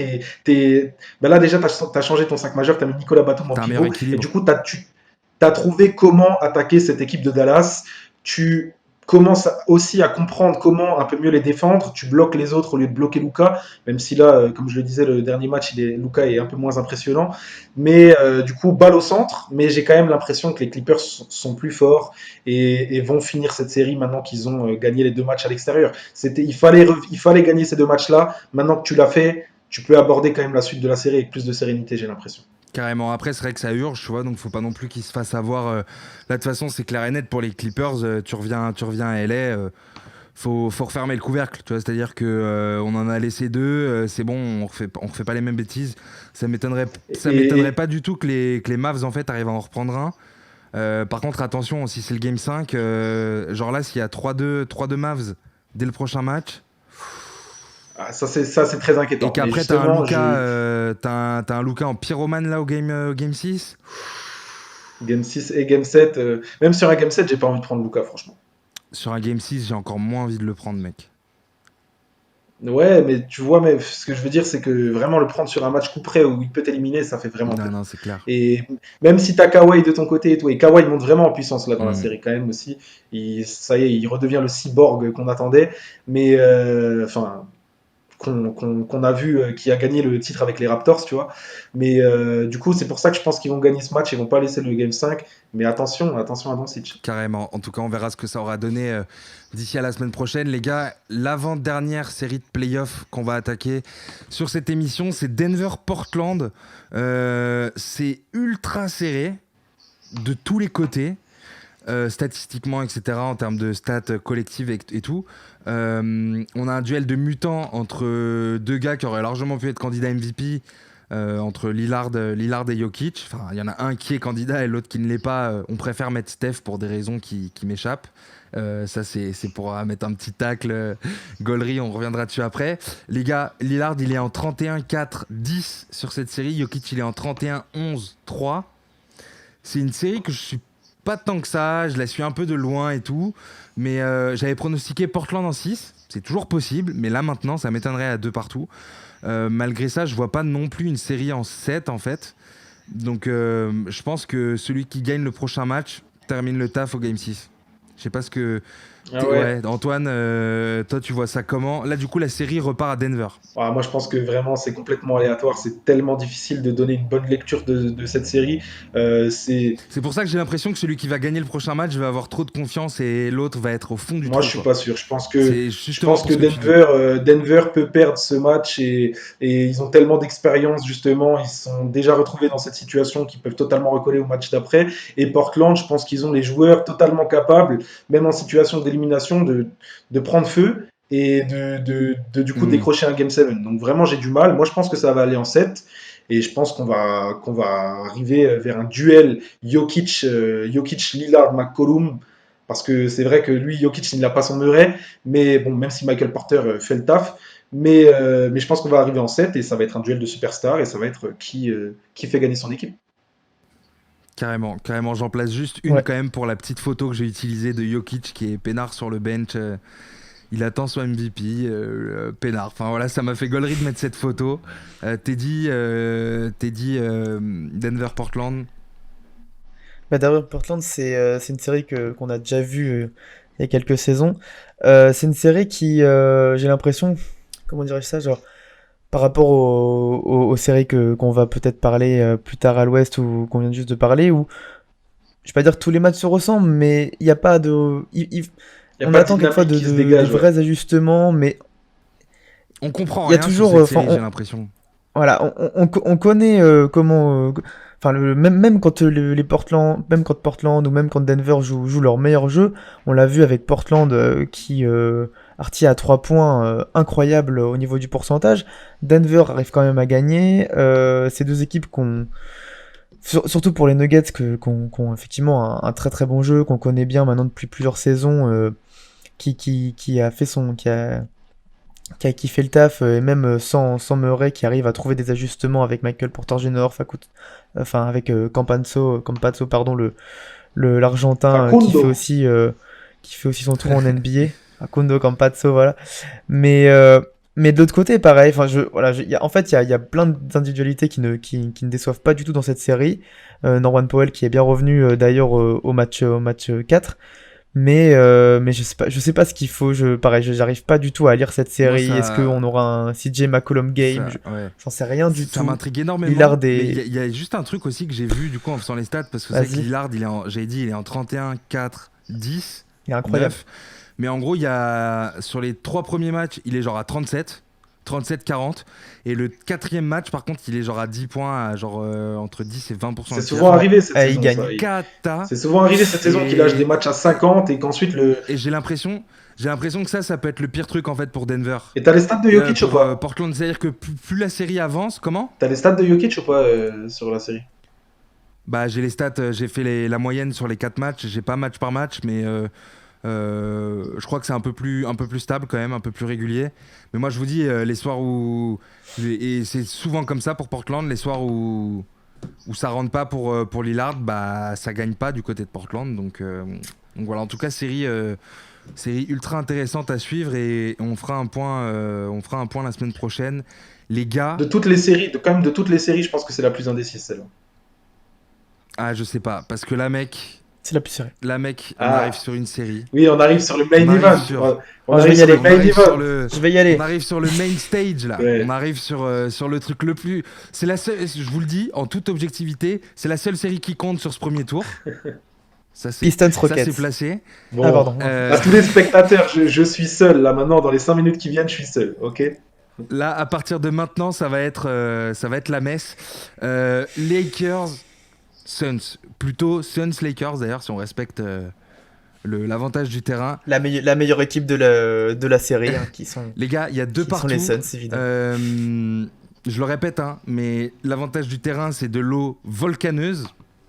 là, déjà, t'as changé ton 5 majeur, t'as mis Nicolas Batum en T'as un meilleur pivot. Et du équilibre. coup, tu as trouvé comment attaquer cette équipe de Dallas. Tu commences aussi à comprendre comment un peu mieux les défendre. Tu bloques les autres au lieu de bloquer Luka, même si là, comme je le disais, le dernier match, Luka est un peu moins impressionnant. Mais du coup, balle au centre. Mais j'ai quand même l'impression que les Clippers sont plus forts et vont finir cette série maintenant qu'ils ont gagné les deux matchs à l'extérieur. Il fallait gagner ces deux matchs-là. Maintenant que tu l'as fait, tu peux aborder quand même la suite de la série avec plus de sérénité, j'ai l'impression. Carrément. Après, c'est vrai que ça urge, tu vois, donc faut pas non plus qu'ils se fassent avoir. Là, de toute façon, c'est clair et net pour les Clippers. Tu reviens à LA, faut refermer le couvercle, tu vois. C'est-à-dire que on en a laissé deux, c'est bon, on refait pas les mêmes bêtises. Ça m'étonnerait Et, pas du tout que les Mavs en fait arrivent à en reprendre un. Par contre, attention, si c'est le Game 5, genre là, s'il y a 3-2 Mavs dès le prochain match, ça, c'est très et inquiétant. Mais qu'après t'as un justement, Luka, t'as un Luka en pyromane là au game 6. Game 6 et Game 7, même sur un Game 7, j'ai pas envie de prendre Luka, franchement. Sur un Game 6, j'ai encore moins envie de le prendre, mec. Ouais, mais tu vois, mais ce que je veux dire, c'est que vraiment le prendre sur un match coup près où il peut t'éliminer, ça fait vraiment Non, peur. non, c'est clair. Et même si t'as Kawhi de ton côté et tout, et Kawhi monte vraiment en puissance là dans la Hmm. série quand même aussi, ça y est, il redevient le cyborg qu'on attendait, mais enfin, qu'on a vu qui a gagné le titre avec les Raptors, tu vois. Mais du coup, c'est pour ça que je pense qu'ils vont gagner ce match, ils vont pas laisser le Game 5, mais attention, attention à Doncic. Carrément. En tout cas, on verra ce que ça aura donné d'ici à la semaine prochaine. Les gars, l'avant-dernière série de playoffs qu'on va attaquer sur cette émission, c'est Denver-Portland. C'est ultra serré de tous les côtés. Statistiquement, etc., en termes de stats collectives et tout. On a un duel de mutants entre deux gars qui auraient largement pu être candidats MVP, entre Lillard et Jokic. Enfin, il y en a un qui est candidat et l'autre qui ne l'est pas. On préfère mettre Steph pour des raisons qui m'échappent. Ça, c'est pour mettre un petit tacle. Gaulerie, on reviendra dessus après. Les gars, Lillard, il est en 31-4-10 sur cette série. Jokic, il est en 31-11-3. C'est une série que je suis pas tant que ça, je la suis un peu de loin et tout, mais j'avais pronostiqué Portland en 6, c'est toujours possible, mais là maintenant ça m'étonnerait à 2 partout. Malgré ça, je vois pas non plus une série en 7 en fait, donc je pense que celui qui gagne le prochain match termine le taf au Game 6. Je sais pas ce que... Ah ouais. Ouais, Antoine, toi tu vois ça comment? Là du coup la série repart à Denver. Ah, moi, je pense que vraiment, c'est complètement aléatoire. C'est tellement difficile de donner une bonne lecture de cette série. C'est C'est pour ça que j'ai l'impression que celui qui va gagner le prochain match va avoir trop de confiance et l'autre va être au fond du Moi, je trou, suis quoi. pas sûr. C'est Je justement pense pour que ce que tu dis. Denver peut perdre ce match et ils ont tellement d'expérience justement. Ils se sont déjà retrouvés dans cette situation qu'ils peuvent totalement recoller au match d'après. Et Portland, je pense qu'ils ont les joueurs totalement capables, même en situation d'élimination, de prendre feu et du coup Hmm. décrocher un Game 7. Donc vraiment, j'ai du mal. Moi, je pense que ça va aller en 7. Et je pense qu'on va arriver vers un duel Jokic Lillard McCollum parce que c'est vrai que lui, Jokic, il n'a pas son meuret, mais bon, même si Michael Porter fait le taf, mais je pense qu'on va arriver en 7 et ça va être un duel de superstars et ça va être qui fait gagner son équipe. Carrément, carrément. J'en place juste une Ouais. quand même pour la petite photo que j'ai utilisée de Jokic qui est peinard sur le bench. Il attend son MVP, peinard. Enfin voilà, ça m'a fait gaulerie de mettre cette photo. Teddy, Denver-Portland. Bah, d'ailleurs, Portland, c'est une série qu'on a déjà vue il y a quelques saisons. C'est une série qui, j'ai l'impression, comment dirais-je ça, genre, par rapport aux séries qu'on va peut-être parler plus tard à l'Ouest ou qu'on vient juste de parler, où je vais pas dire que tous les matchs se ressemblent, mais il n'y a pas de. Il n'y a On pas de attend quelquefois dynamique qui se des dégage, ouais. vrais ajustements, mais On comprend il y a rien sur toujours. cette Enfin, série, j'ai l'impression. voilà, on connaît comment. Enfin, même quand les Portland, même quand Portland ou même quand Denver joue leur meilleur jeu, on l'a vu avec Portland qui artille à 3 points incroyable au niveau du pourcentage. Denver arrive quand même à gagner. Ces deux équipes surtout pour les Nuggets qu'on effectivement un très très bon jeu, qu'on connaît bien maintenant depuis plusieurs saisons, qui a fait qui fait le taf, et même sans Murray qui arrive à trouver des ajustements avec Michael Porter Jr., enfin avec Campazzo, pardon, l'Argentin, Facundo. qui fait aussi son tour en NBA. Facundo Campazzo, voilà. Mais, mais de l'autre côté, pareil, enfin, en fait, il y a plein d'individualités qui ne déçoivent pas du tout dans cette série. Norman Powell qui est bien revenu d'ailleurs au match 4. Mais je sais pas ce qu'il faut. Pareil, j'arrive pas du tout à lire cette Moi, série. Est-ce qu'on aura un CJ McCollum game? ouais. J'en sais rien du Ça tout. m'intrigue énormément. Lillard Mais est... il y a juste un truc aussi que j'ai vu du coup en faisant les stats parce que c'est que Vas-y, Lillard, j'avais dit, il est en 31, 4, 10, il est incroyable. 9. Mais en gros, il y a sur les 3 premiers matchs, il est genre à 37-40. Et le 4e match, par contre, il est genre à 10 points, à genre entre 10 et 20% C'est de souvent tir. arrivé cette Il saison. gagne. Ça. Cata. C'est souvent arrivé cette saison qu'il lâche des matchs à 50 et qu'ensuite le. Et j'ai l'impression que ça peut être le pire truc en fait pour Denver. Et t'as les stats de Jokic ou Pour pas? Portland, c'est-à-dire que plus la série avance, comment? T'as les stats de Jokic ou pas sur la série? Bah j'ai les stats, j'ai fait la moyenne sur les 4 matchs, j'ai pas match par match, mais je crois que c'est un peu plus stable quand même, un peu plus régulier. Mais moi je vous dis, les soirs où... Et c'est souvent comme ça pour Portland, les soirs où ça rentre pas pour Lillard, bah ça gagne pas du côté de Portland. Donc voilà, en tout cas série ultra intéressante à suivre et on fera un point la semaine prochaine. Les gars, De toutes les séries, quand même de toutes les séries, je pense que c'est la plus indécise celle-là. je sais pas, parce que C'est la plus serrée. on Ah. arrive sur une série. Oui, on arrive sur le main On arrive event. sur- On je vais arrive y sur le aller. On main arrive sur event. le, Je vais y aller. on arrive sur le main stage là. Ouais. On arrive sur le truc le plus. C'est la seule. Je vous le dis en toute objectivité, c'est la seule série qui compte sur ce premier tour. Ça c'est Pistons ça Rockets. c'est placé. Bon. Ah, pardon. À tous les spectateurs, je suis seul. Là maintenant, dans les 5 minutes qui viennent, je suis seul. Ok. Là, à partir de maintenant, ça va être la messe. Lakers, Suns. Plutôt Suns Lakers d'ailleurs, si on respecte l'avantage du terrain. La meilleure équipe de la série, hein, qui sont Les gars, il y a deux qui sont partout. les Suns, évidemment. Je le répète, hein, mais l'avantage du terrain, c'est de l'eau volcaneuse.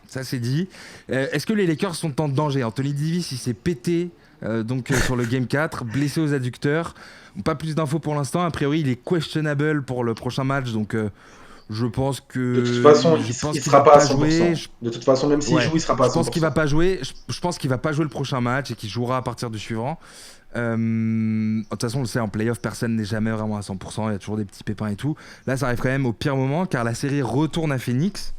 Ça, c'est dit. Est-ce que les Lakers sont en danger? Anthony Davis, il s'est pété sur le Game 4, blessé aux adducteurs. Pas plus d'infos pour l'instant. A priori, il est questionable pour le prochain match. Donc, je pense que... De toute façon, il qu'il sera va pas à 100%. jouer. De toute façon, même s'il Ouais. joue, il sera pas à 100%. Je pense qu'il va pas jouer. Je pense qu'il va pas jouer le prochain match et qu'il jouera à partir du suivant. De toute façon, on le sait, en playoff, personne n'est jamais vraiment à 100%. Il y a toujours des petits pépins et tout. Là, ça arrive quand même au pire moment car la série retourne à Phoenix.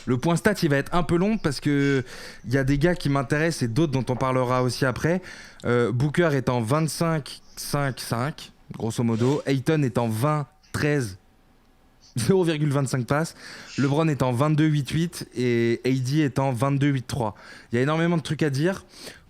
Le point stat, il va être un peu long parce que il y a des gars qui m'intéressent et d'autres dont on parlera aussi après. Booker est en 25-5-5, grosso modo. Ayton est en 20-13. 0,25 passes. LeBron est en 22-8-8 et AD est en 22-8-3. Il y a énormément de trucs à dire.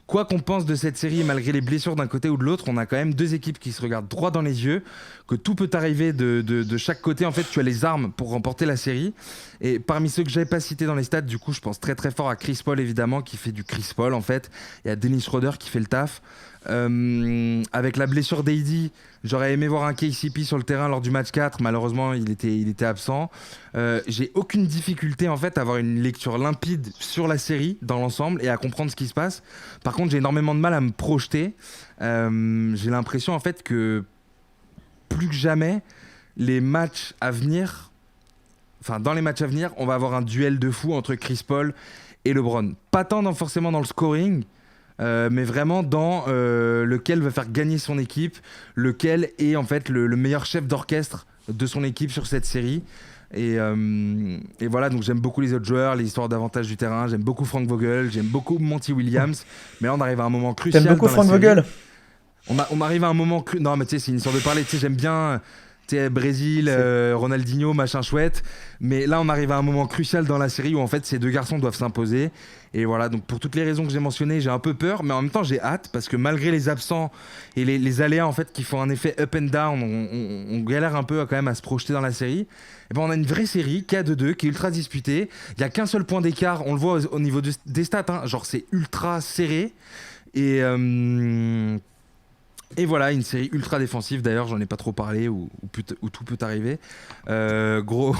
Quoi qu'on pense de cette série, malgré les blessures d'un côté ou de l'autre, on a quand même deux équipes qui se regardent droit dans les yeux, que tout peut arriver de chaque côté. En fait, tu as les armes pour remporter la série. Et parmi ceux que j'avais pas cités dans les stats, du coup, je pense très très fort à Chris Paul, évidemment, qui fait du Chris Paul, en fait. Et à Dennis Schroeder qui fait le taf. Avec la blessure d'AD, j'aurais aimé voir un KCP sur le terrain lors du match 4. Malheureusement, il était absent. J'ai aucune difficulté en fait à avoir une lecture limpide sur la série dans l'ensemble et à comprendre ce qui se passe. Par contre, j'ai énormément de mal à me projeter. J'ai l'impression en fait que plus que jamais, les matchs à venir, dans les matchs à venir, on va avoir un duel de fou entre Chris Paul et LeBron. Pas tant forcément dans le scoring, mais vraiment dans lequel va faire gagner son équipe, lequel est en fait le meilleur chef d'orchestre de son équipe sur cette série. Et voilà, donc j'aime beaucoup les autres joueurs, les histoires d'avantage du terrain, j'aime beaucoup Frank Vogel, j'aime beaucoup Monty Williams, mais là on arrive à un moment crucial. T'aimes beaucoup dans la Frank série. Vogel? On arrive à un moment non mais tu sais, c'est une histoire de parler, tu sais, j'aime bien Brésil, Ronaldinho, machin chouette, mais là on arrive à un moment crucial dans la série où en fait ces deux garçons doivent s'imposer. Et voilà, donc pour toutes les raisons que j'ai mentionnées, j'ai un peu peur, mais en même temps j'ai hâte parce que malgré les absents et les aléas en fait qui font un effet up and down, on galère un peu quand même à se projeter dans la série. Et ben on a une vraie série qui est à 2-2, qui est ultra disputée. Il y a qu'un seul point d'écart, on le voit au niveau des stats, hein, genre c'est ultra serré. Et Et voilà, une série ultra défensive, d'ailleurs, j'en ai pas trop parlé, où tout peut arriver. Gros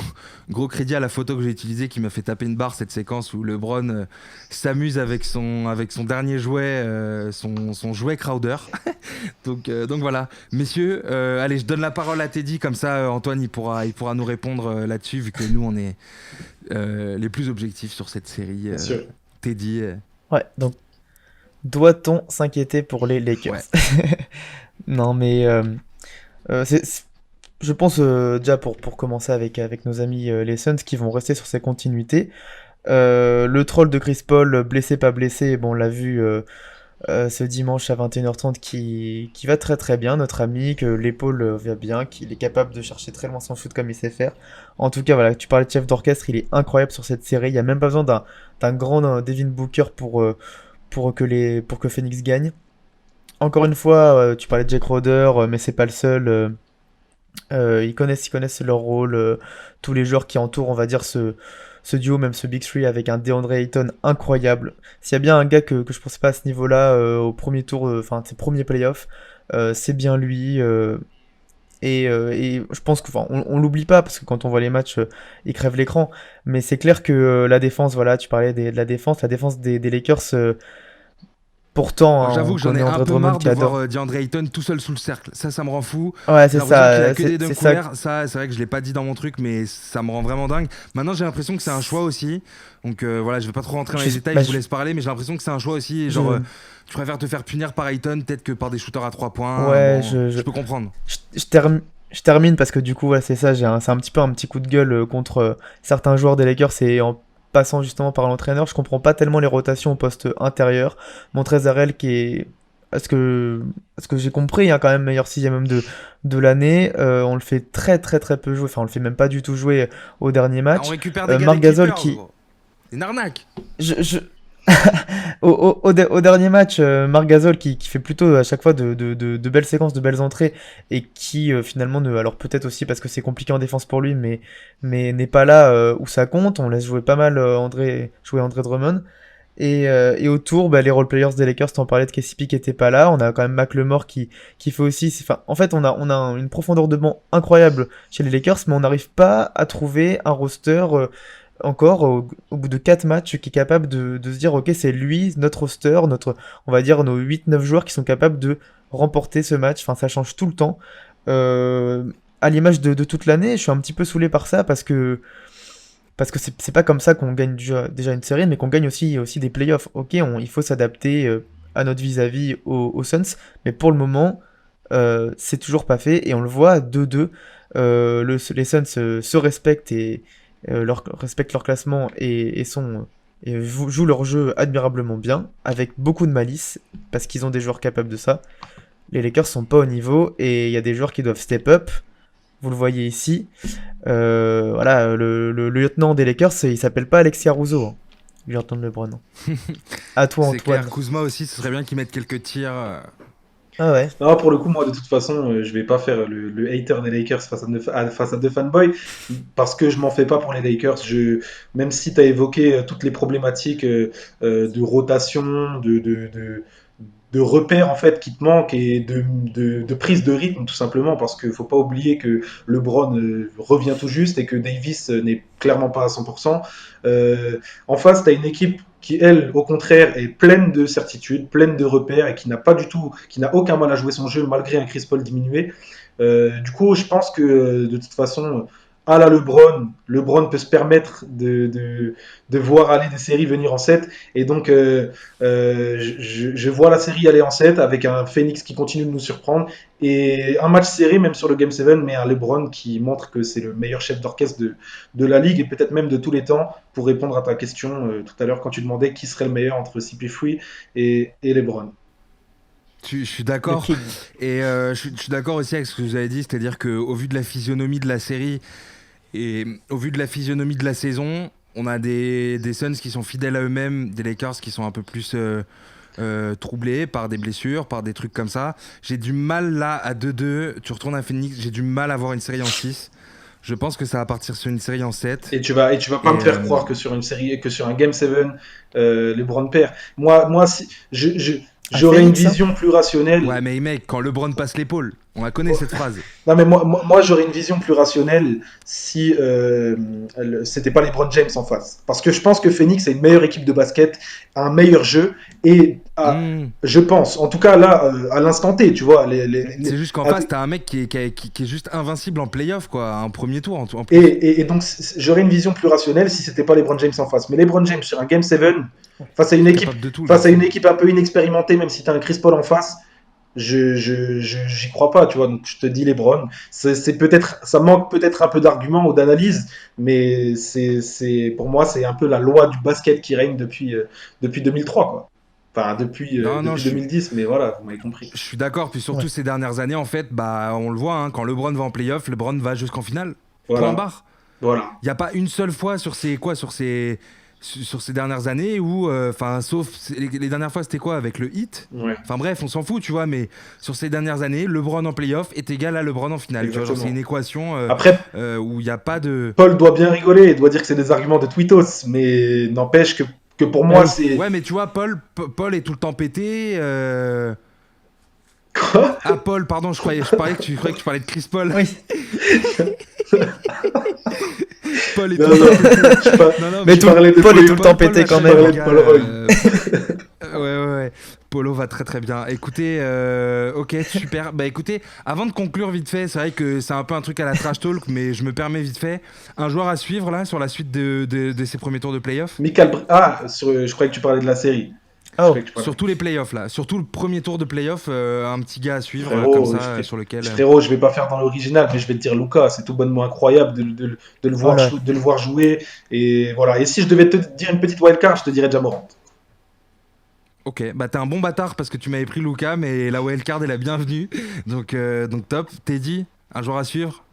crédit à la photo que j'ai utilisée qui m'a fait taper une barre, cette séquence où LeBron s'amuse avec son dernier jouet, son jouet Crowder. donc voilà. Messieurs, allez, je donne la parole à Teddy, comme ça Antoine il pourra nous répondre là-dessus, vu que nous on est les plus objectifs sur cette série. Bien sûr. Teddy. Ouais, donc doit-on s'inquiéter pour les Lakers? Ouais. Non, mais je pense déjà pour commencer avec nos amis les Suns qui vont rester sur ces continuités. Le troll de Chris Paul, blessé pas blessé, bon, on l'a vu ce dimanche à 21h30 qui va très très bien, notre ami, que l'épaule va bien, qu'il est capable de chercher très loin son shoot comme il sait faire. En tout cas, voilà, tu parlais de chef d'orchestre, il est incroyable sur cette série. Il n'y a même pas besoin d'un grand Devin Booker pour que Phoenix gagne. Encore une fois, tu parlais de Jack Crowder, mais c'est pas le seul. Ils connaissent leur rôle. Tous les joueurs qui entourent, on va dire, ce duo, même ce Big Three avec un DeAndre Ayton incroyable. S'il y a bien un gars que je pensais pas à ce niveau-là au premier tour, enfin ses premiers playoffs, c'est bien lui. Et je pense que, enfin, on l'oublie pas parce que quand on voit les matchs, il crève l'écran. Mais c'est clair que la défense, voilà, tu parlais de la défense des Lakers. Pourtant, Alors, hein, j'avoue on que j'en ai connaît un André peu Drummond marre qui de voir adore. DeAndre Ayton tout seul sous le cercle. Ça me rend fou. Ouais, J'ai c'est l'impression qu'il a ça, que des c'est dunks ça. ouverts. Ça, c'est vrai que je l'ai pas dit dans mon truc, mais ça me rend vraiment dingue. Maintenant, j'ai l'impression que c'est un choix aussi. Donc voilà, je vais pas trop rentrer dans les détails, Bah, je vous laisse parler, mais j'ai l'impression que c'est un choix aussi. Genre, je- tu préfères te faire punir par Ayton peut-être que par des shooters à 3 points. ouais, Bon, je peux comprendre. je termine parce que du coup, ouais, c'est ça, c'est un petit peu un petit coup de gueule contre certains joueurs des Lakers et en passant justement par l'entraîneur, je comprends pas tellement les rotations au poste intérieur. Montrezl qui est, à ce que j'ai compris, hein, quand même meilleur sixième homme de l'année. On le fait très très très peu jouer, enfin on le fait même pas du tout jouer au dernier Ah, on match. récupère des gars Marc des Gasol Clippers, qui, gros. C'est une arnaque. je, au dernier match, Marc Gasol qui fait plutôt à chaque fois de belles séquences, de belles entrées, et qui finalement ne. Alors peut-être aussi parce que c'est compliqué en défense pour lui, mais n'est pas là où ça compte. On laisse jouer pas mal jouer André Drummond. Et autour, bah, les role-players des Lakers, t'en parlais de KCP qui était pas là. On a quand même McLemore qui fait aussi. Enfin, en fait, on a une profondeur de banc incroyable chez les Lakers, mais on n'arrive pas à trouver un roster encore au bout de 4 matchs qui est capable de se dire ok c'est lui notre roster, on va dire nos 8-9 joueurs qui sont capables de remporter ce match. Enfin ça change tout le temps. Euh, à l'image de toute l'année, je suis un petit peu saoulé par ça parce que c'est pas comme ça qu'on gagne déjà une série, mais qu'on gagne aussi des playoffs. Ok, il faut s'adapter à notre vis-à-vis aux Suns, mais pour le moment c'est toujours pas fait et on le voit à 2-2. Les Suns se respectent et respectent leur classement et jouent leur jeu admirablement bien, avec beaucoup de malice, parce qu'ils ont des joueurs capables de ça. Les Lakers sont pas au niveau, et il y a des joueurs qui doivent step up. Vous le voyez ici. Voilà, le lieutenant des Lakers, il s'appelle pas Alexis Caruso, hein. Lieutenant de LeBron. À toi, C'est Antoine. clair, Kuzma aussi, ce serait bien qu'il mette quelques tirs. Ah ouais. Non, pour le coup, moi, de toute façon, je vais pas faire le hater des Lakers face à deux fanboys, parce que je m'en fais pas pour les Lakers. Même si tu as évoqué toutes les problématiques de rotation, de repères en fait qui te manquent et de prise de rythme tout simplement, parce qu'il faut pas oublier que LeBron revient tout juste et que Davis n'est clairement pas à 100%. En face, tu as une équipe qui, elle, au contraire, est pleine de certitudes, pleine de repères et qui n'a pas du tout, qui n'a aucun mal à jouer son jeu malgré un Chris Paul diminué. Du coup, je pense que de toute façon, à la LeBron peut se permettre de voir aller des séries venir en 7. Et donc, je vois la série aller en 7 avec un Phoenix qui continue de nous surprendre. Et un match serré, même sur le Game 7, mais un LeBron qui montre que c'est le meilleur chef d'orchestre de la ligue et peut-être même de tous les temps. Pour répondre à ta question tout à l'heure quand tu demandais qui serait le meilleur entre CP3 et LeBron. Je suis Le d'accord. King. Et je suis d'accord aussi avec ce que vous avez dit, c'est-à-dire qu'au vu de la physionomie de la série et au vu de la physionomie de la saison, on a des Suns qui sont fidèles à eux-mêmes, des Lakers qui sont un peu plus troublés par des blessures, par des trucs comme ça. J'ai du mal là à 2-2, tu retournes à Phoenix, j'ai du mal à voir une série en 6. Je pense que ça va partir sur une série en 7. Et tu vas pas Et me faire croire que sur une série, que sur un Game 7, LeBron perd. Moi, si, J'aurais une Phoenix, hein. vision plus rationnelle. Ouais, mais mec, quand LeBron passe l'épaule, on la connaît cette phrase. Non, mais moi, j'aurais une vision plus rationnelle si c'était pas LeBron James en face. Parce que je pense que Phoenix a une meilleure équipe de basket, un meilleur jeu, et je pense, en tout cas là, à l'instant T, tu vois. C'est juste qu'en face, t'as un mec qui est juste invincible en playoff, quoi, un premier tour en plus. Et donc, j'aurais une vision plus rationnelle si c'était pas LeBron James en face. Mais LeBron James sur un Game 7, face à une équipe, Capable de tout, face à une équipe un peu inexpérimentée, même si t'as un Chris Paul en face, j'y crois pas, tu vois. Donc, je te dis LeBron. C'est peut-être, ça manque peut-être un peu d'arguments ou d'analyse, mais pour moi, c'est un peu la loi du basket qui règne depuis 2003, quoi. Enfin, depuis 2010, mais voilà, vous m'avez compris. Je suis d'accord, puis surtout ces dernières années, en fait, bah, on le voit, hein, quand LeBron va en playoff, LeBron va jusqu'en finale. Voilà. Point barre. Voilà. Il n'y a pas une seule fois sur ces dernières années où, sauf les dernières fois, c'était quoi avec le Heat. Ouais. Enfin bref, on s'en fout, tu vois, mais sur ces dernières années, LeBron en playoff est égal à LeBron en finale. Tu vois, genre, c'est une équation Après, où il n'y a pas de... Paul doit bien rigoler, il doit dire que c'est des arguments de Tweetos, mais n'empêche que pour moi, c'est... Ouais, mais tu vois, Paul est tout le temps pété. Quoi ? Ah, Paul, pardon, je croyais que tu parlais de Chris Paul. Oui. Paul est Non, tout le temps pété. non, Mais tu parlais de Paul est tout Paul, le temps pété quand machin, même. les gars, Paul Roy. Ouais. Polo va très très bien. Écoutez, ok, super. Bah écoutez, avant de conclure vite fait, c'est vrai que c'est un peu un truc à la trash talk, mais je me permets vite fait. Un joueur à suivre là sur la suite de ces premiers tours de playoff. je croyais que tu parlais de la série. Oh. Sur tous les playoffs là, surtout le premier tour de playoff, un petit gars à suivre Frérot, comme ça sur lequel. Frérot, je vais pas faire dans l'original, mais je vais te dire Luka, c'est tout bonnement incroyable de le voir, Voilà. de le voir jouer. Et voilà. Et si je devais te dire une petite wildcard, je te dirais Ja Morant. Ok, bah t'es un bon bâtard parce que tu m'avais pris Luka, mais la wildcard est la bienvenue. Donc top. Teddy, un joueur à suivre.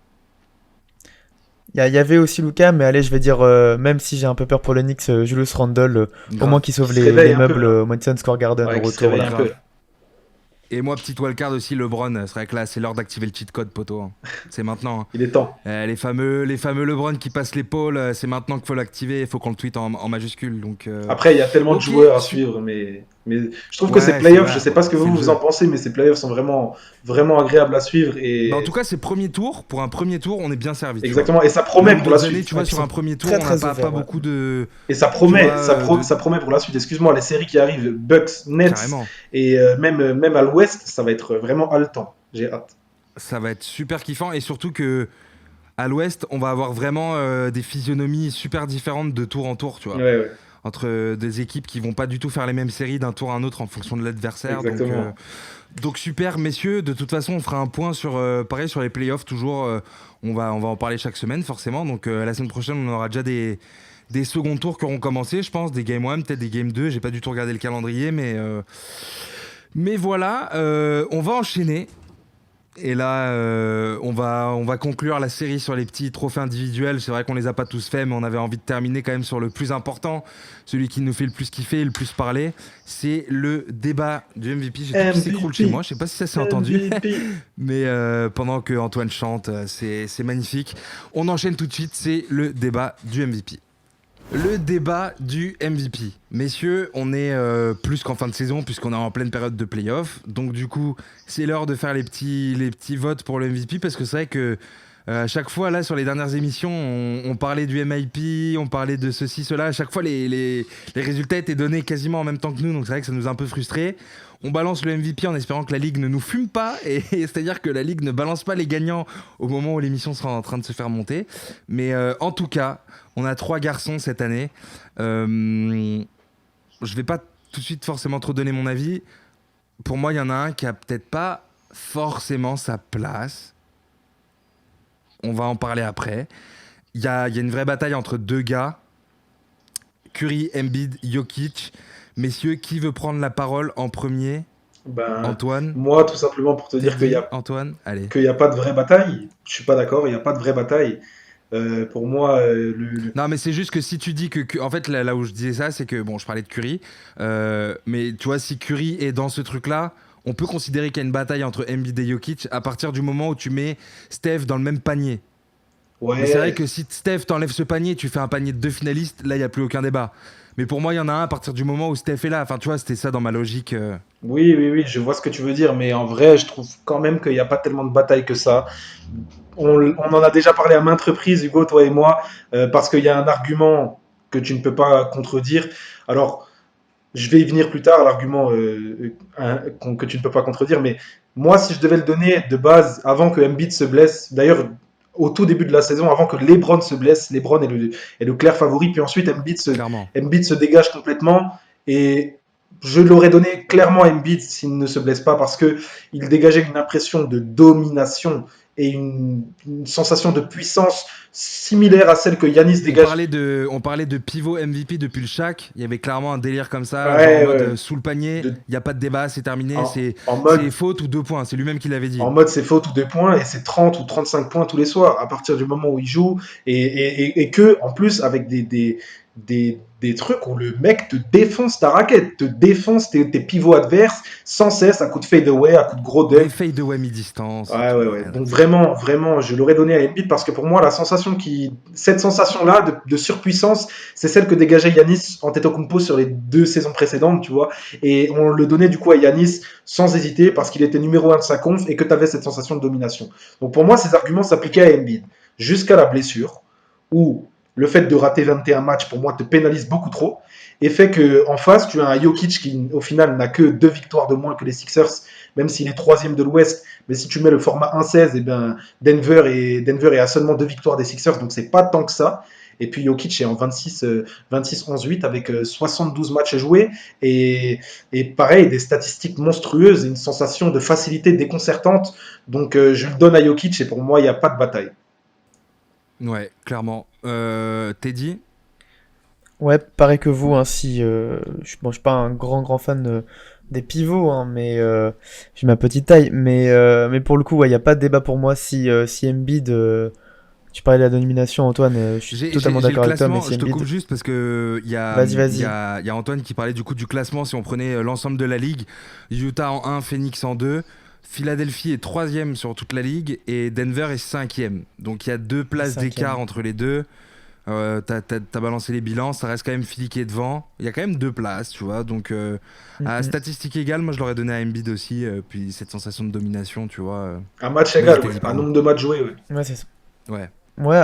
Il y avait aussi Luka, mais allez, je vais dire, même si j'ai un peu peur pour le Knicks, Julius Randle, au Grave. moins qu'il sauve Il se les réveille un meubles peu, là. au Madison Square Garden Ouais, au qu'il se retour. réveille Là. un peu. Et moi, petite wildcard aussi, LeBron. C'est vrai que là, c'est l'heure d'activer le cheat code, poteau. Hein. C'est maintenant. Hein. Il est temps. Les fameux LeBron qui passent l'épaule, c'est maintenant qu'il faut l'activer. Il faut qu'on le tweete en majuscule. Donc, Après, il y a tellement de ok, joueurs à suivre, mais je trouve que Ouais, ces c'est playoffs, vrai, je sais pas ce que c'est le vous jeu. en pensez, mais ces playoffs sont vraiment, vraiment agréables à suivre. Et... bah, en tout cas, c'est premier tour. Pour un premier tour, on est bien servi. tu Exactement, et ça vois. promet Là où pour la d'autres années, suite. tu vois, Ouais, sur ils un premier tour, sont on n'a très pas ouverts, ouais. beaucoup de. Et ça promet, Tu vois, ça promet pour la suite. Excuse-moi, les séries qui arrivent, Bucks, Nets, Carrément. et même à l'ouest, ça va être vraiment haletant. J'ai hâte. Ça va être super kiffant. Et surtout que à l'ouest, on va avoir vraiment des physionomies super différentes de tour en tour, tu vois. Ouais. Entre des équipes qui vont pas du tout faire les mêmes séries d'un tour à un autre en fonction de l'adversaire. Exactement. Donc super, messieurs. De toute façon, on fera un point sur pareil sur les playoffs. Toujours, on va en parler chaque semaine forcément. Donc la semaine prochaine, on aura déjà des seconds tours qui auront commencé, je pense, des Game 1, peut-être des Game 2. J'ai pas du tout regardé le calendrier, mais voilà, on va enchaîner. Et là, on va conclure la série sur les petits trophées individuels. C'est vrai qu'on les a pas tous faits, mais on avait envie de terminer quand même sur le plus important, celui qui nous fait le plus kiffer et le plus parler. C'est le débat du MVP. J'ai tout qui s'écroule chez moi. Je sais pas si ça s'est entendu, mais pendant que Antoine chante, c'est magnifique. On enchaîne tout de suite. C'est le débat du MVP. Le débat du MVP. Messieurs, on est plus qu'en fin de saison puisqu'on est en pleine période de play-off. Donc du coup, c'est l'heure de faire les petits votes pour le MVP parce que c'est vrai que à chaque fois, là, sur les dernières émissions, on parlait du MIP, on parlait de ceci, cela. À chaque fois, les résultats étaient donnés quasiment en même temps que nous. Donc c'est vrai que ça nous a un peu frustrés. On balance le MVP en espérant que la Ligue ne nous fume pas. Et c'est-à-dire que la Ligue ne balance pas les gagnants au moment où l'émission sera en train de se faire monter. Mais en tout cas, on a 3 garçons cette année. Je vais pas tout de suite forcément trop donner mon avis. Pour moi, il y en a un qui a peut-être pas forcément sa place. On va en parler après. Il y a une vraie bataille entre 2 gars. Curry, Embiid, Jokic. Messieurs, qui veut prendre la parole en premier ? Antoine ? Moi, tout simplement pour te dire qu'il y a Antoine, allez. qu'il n'y a pas de vraie bataille. Je suis pas d'accord, il n'y a pas de vraie bataille. Pour moi, Non, mais c'est juste que si tu dis que en fait, là où je disais ça, c'est que, bon, je parlais de Curry, mais tu vois, si Curry est dans ce truc-là, on peut considérer qu'il y a une bataille entre Embiid et Jokic à partir du moment où tu mets Steph dans le même panier. ouais, Mais c'est vrai que si Steph t'enlève ce panier, tu fais un panier de 2 finalistes, là, il n'y a plus aucun débat. Mais pour moi, il y en a un à partir du moment où Steph est là. Enfin, tu vois, c'était ça dans ma logique. Oui, oui, oui, je vois ce que tu veux dire, mais en vrai, je trouve quand même qu'il n'y a pas tellement de bataille que ça. On en a déjà parlé à maintes reprises, Hugo, toi et moi, parce qu'il y a un argument que tu ne peux pas contredire. Alors, je vais y venir plus tard, l'argument que tu ne peux pas contredire, mais moi, si je devais le donner de base, avant que Embiid se blesse, d'ailleurs, au tout début de la saison, avant que LeBron se blesse, LeBron est le clair favori, puis ensuite Clairement. Embiid se dégage complètement, et je l'aurais donné clairement à Embiid s'il ne se blesse pas, parce que il dégageait une impression de domination et une sensation de puissance similaire à celle que Yanis dégage. On parlait de pivot MVP depuis le Shaq. Il y avait clairement un délire comme ça, genre Ouais, en mode ouais. sous le panier. De- Il n'y a pas de débat, c'est terminé. en, C'est en mode c'est faute ou 2 points. C'est lui-même qui l'avait dit. En mode c'est faute ou 2 points et c'est 30 ou 35 points tous les soirs à partir du moment où il joue et que en plus avec des trucs où le mec te défonce ta raquette, te défonce tes pivots adverses sans cesse à coup de fade away, à coup de gros Des dunk. fade away mi-distance. Ouais, ouais, ouais. Donc vraiment, vraiment, je l'aurais donné à Embiid parce que pour moi, cette sensation-là de surpuissance, c'est celle que dégageait Yanis Antetokounmpo sur les 2 saisons précédentes, tu vois. Et on le donnait du coup à Yanis sans hésiter parce qu'il était numéro 1 de sa conf et que tu avais cette sensation de domination. Donc pour moi, ces arguments s'appliquaient à Embiid jusqu'à la blessure où le fait de rater 21 matchs pour moi te pénalise beaucoup trop et fait que en face, tu as un Jokic qui au final n'a que 2 victoires de moins que les Sixers, même s'il est troisième de l'Ouest. Mais si tu mets le format 1-16, eh ben, Denver est à seulement 2 victoires des Sixers, donc c'est pas tant que ça. Et puis Jokic est en 26-11-8 avec 72 matchs joués. Et pareil, des statistiques monstrueuses et une sensation de facilité déconcertante. Donc je le donne à Jokic et pour moi, il n'y a pas de bataille. Ouais, clairement. Teddy. Ouais, pareil que vous, hein, si bon, je suis pas un grand fan des pivots, hein, mais j'ai ma petite taille, mais pour le coup, il n'y a pas de débat pour moi si Embiid, tu parlais de la domination, Antoine, je suis totalement J'ai le d'accord avec toi, mais classement, si je te coupe Embiid, juste parce que vas-y, il y vas-y. a, il y a Antoine qui parlait du coup du classement si on prenait l'ensemble de la ligue. Utah en 1, Phoenix en 2, Philadelphie est 3e sur toute la ligue et Denver est 5e. Donc il y a 2 places d'écart Cinquième. entre les deux. T'as balancé les bilans, ça reste quand même Philly qui est devant. Il y a quand même 2 places, tu vois. Donc à Mhm. statistique égale, moi je l'aurais donné à Embiid aussi. Puis cette sensation de domination, tu vois. Un match Vas-y, égal, ouais. Teddy, Un pardon. nombre de matchs joués, ouais. Ouais, c'est ça. Ouais. Ouais,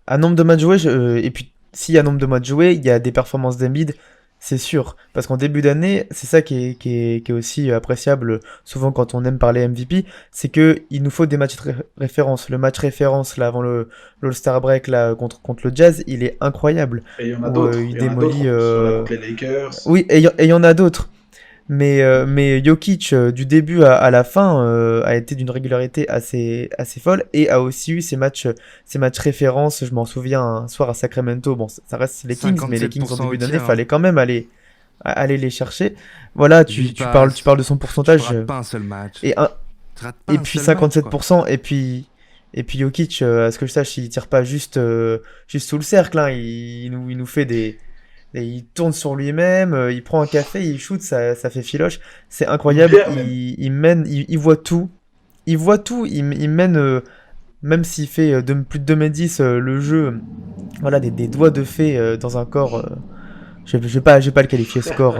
à nombre de matchs joués, et puis s'il y a nombre de matchs joués, il y a des performances d'Embiid, c'est sûr. Parce qu'en début d'année, c'est ça qui est aussi appréciable, souvent quand on aime parler MVP, c'est que il nous faut des matchs références. Le match référence, là, avant l'All-Star Break, là, contre le Jazz, il est incroyable. Et il y en a Où d'autres. il Il y en a d'autres en démolit. plus. Il y en a contre les Lakers. Oui, et il y en a d'autres. Mais Jokic, du début à la fin, a été d'une régularité assez folle et a aussi eu ses matchs références. Je m'en souviens un soir à Sacramento. Bon, ça reste les Kings, mais les Kings en 57% au début d'année, tir, hein. fallait quand même aller les chercher. Voilà, 8 tu parles de son Tu pourcentage. rates pas un seul match. Et, un- Tu rates pas et un puis seul match, quoi. 57%. Et puis Jokic, à ce que je sache, il tire pas juste sous le cercle, hein. Il nous fait et il tourne sur lui-même, il prend un café, il shoot, ça fait filoche. C'est Une incroyable. bière, même. Il mène, il voit tout. Il voit tout. Il mène, même s'il fait plus de 2 m 10, le jeu, voilà, des doigts de fée dans un corps. Je vais pas le qualifier ce corps,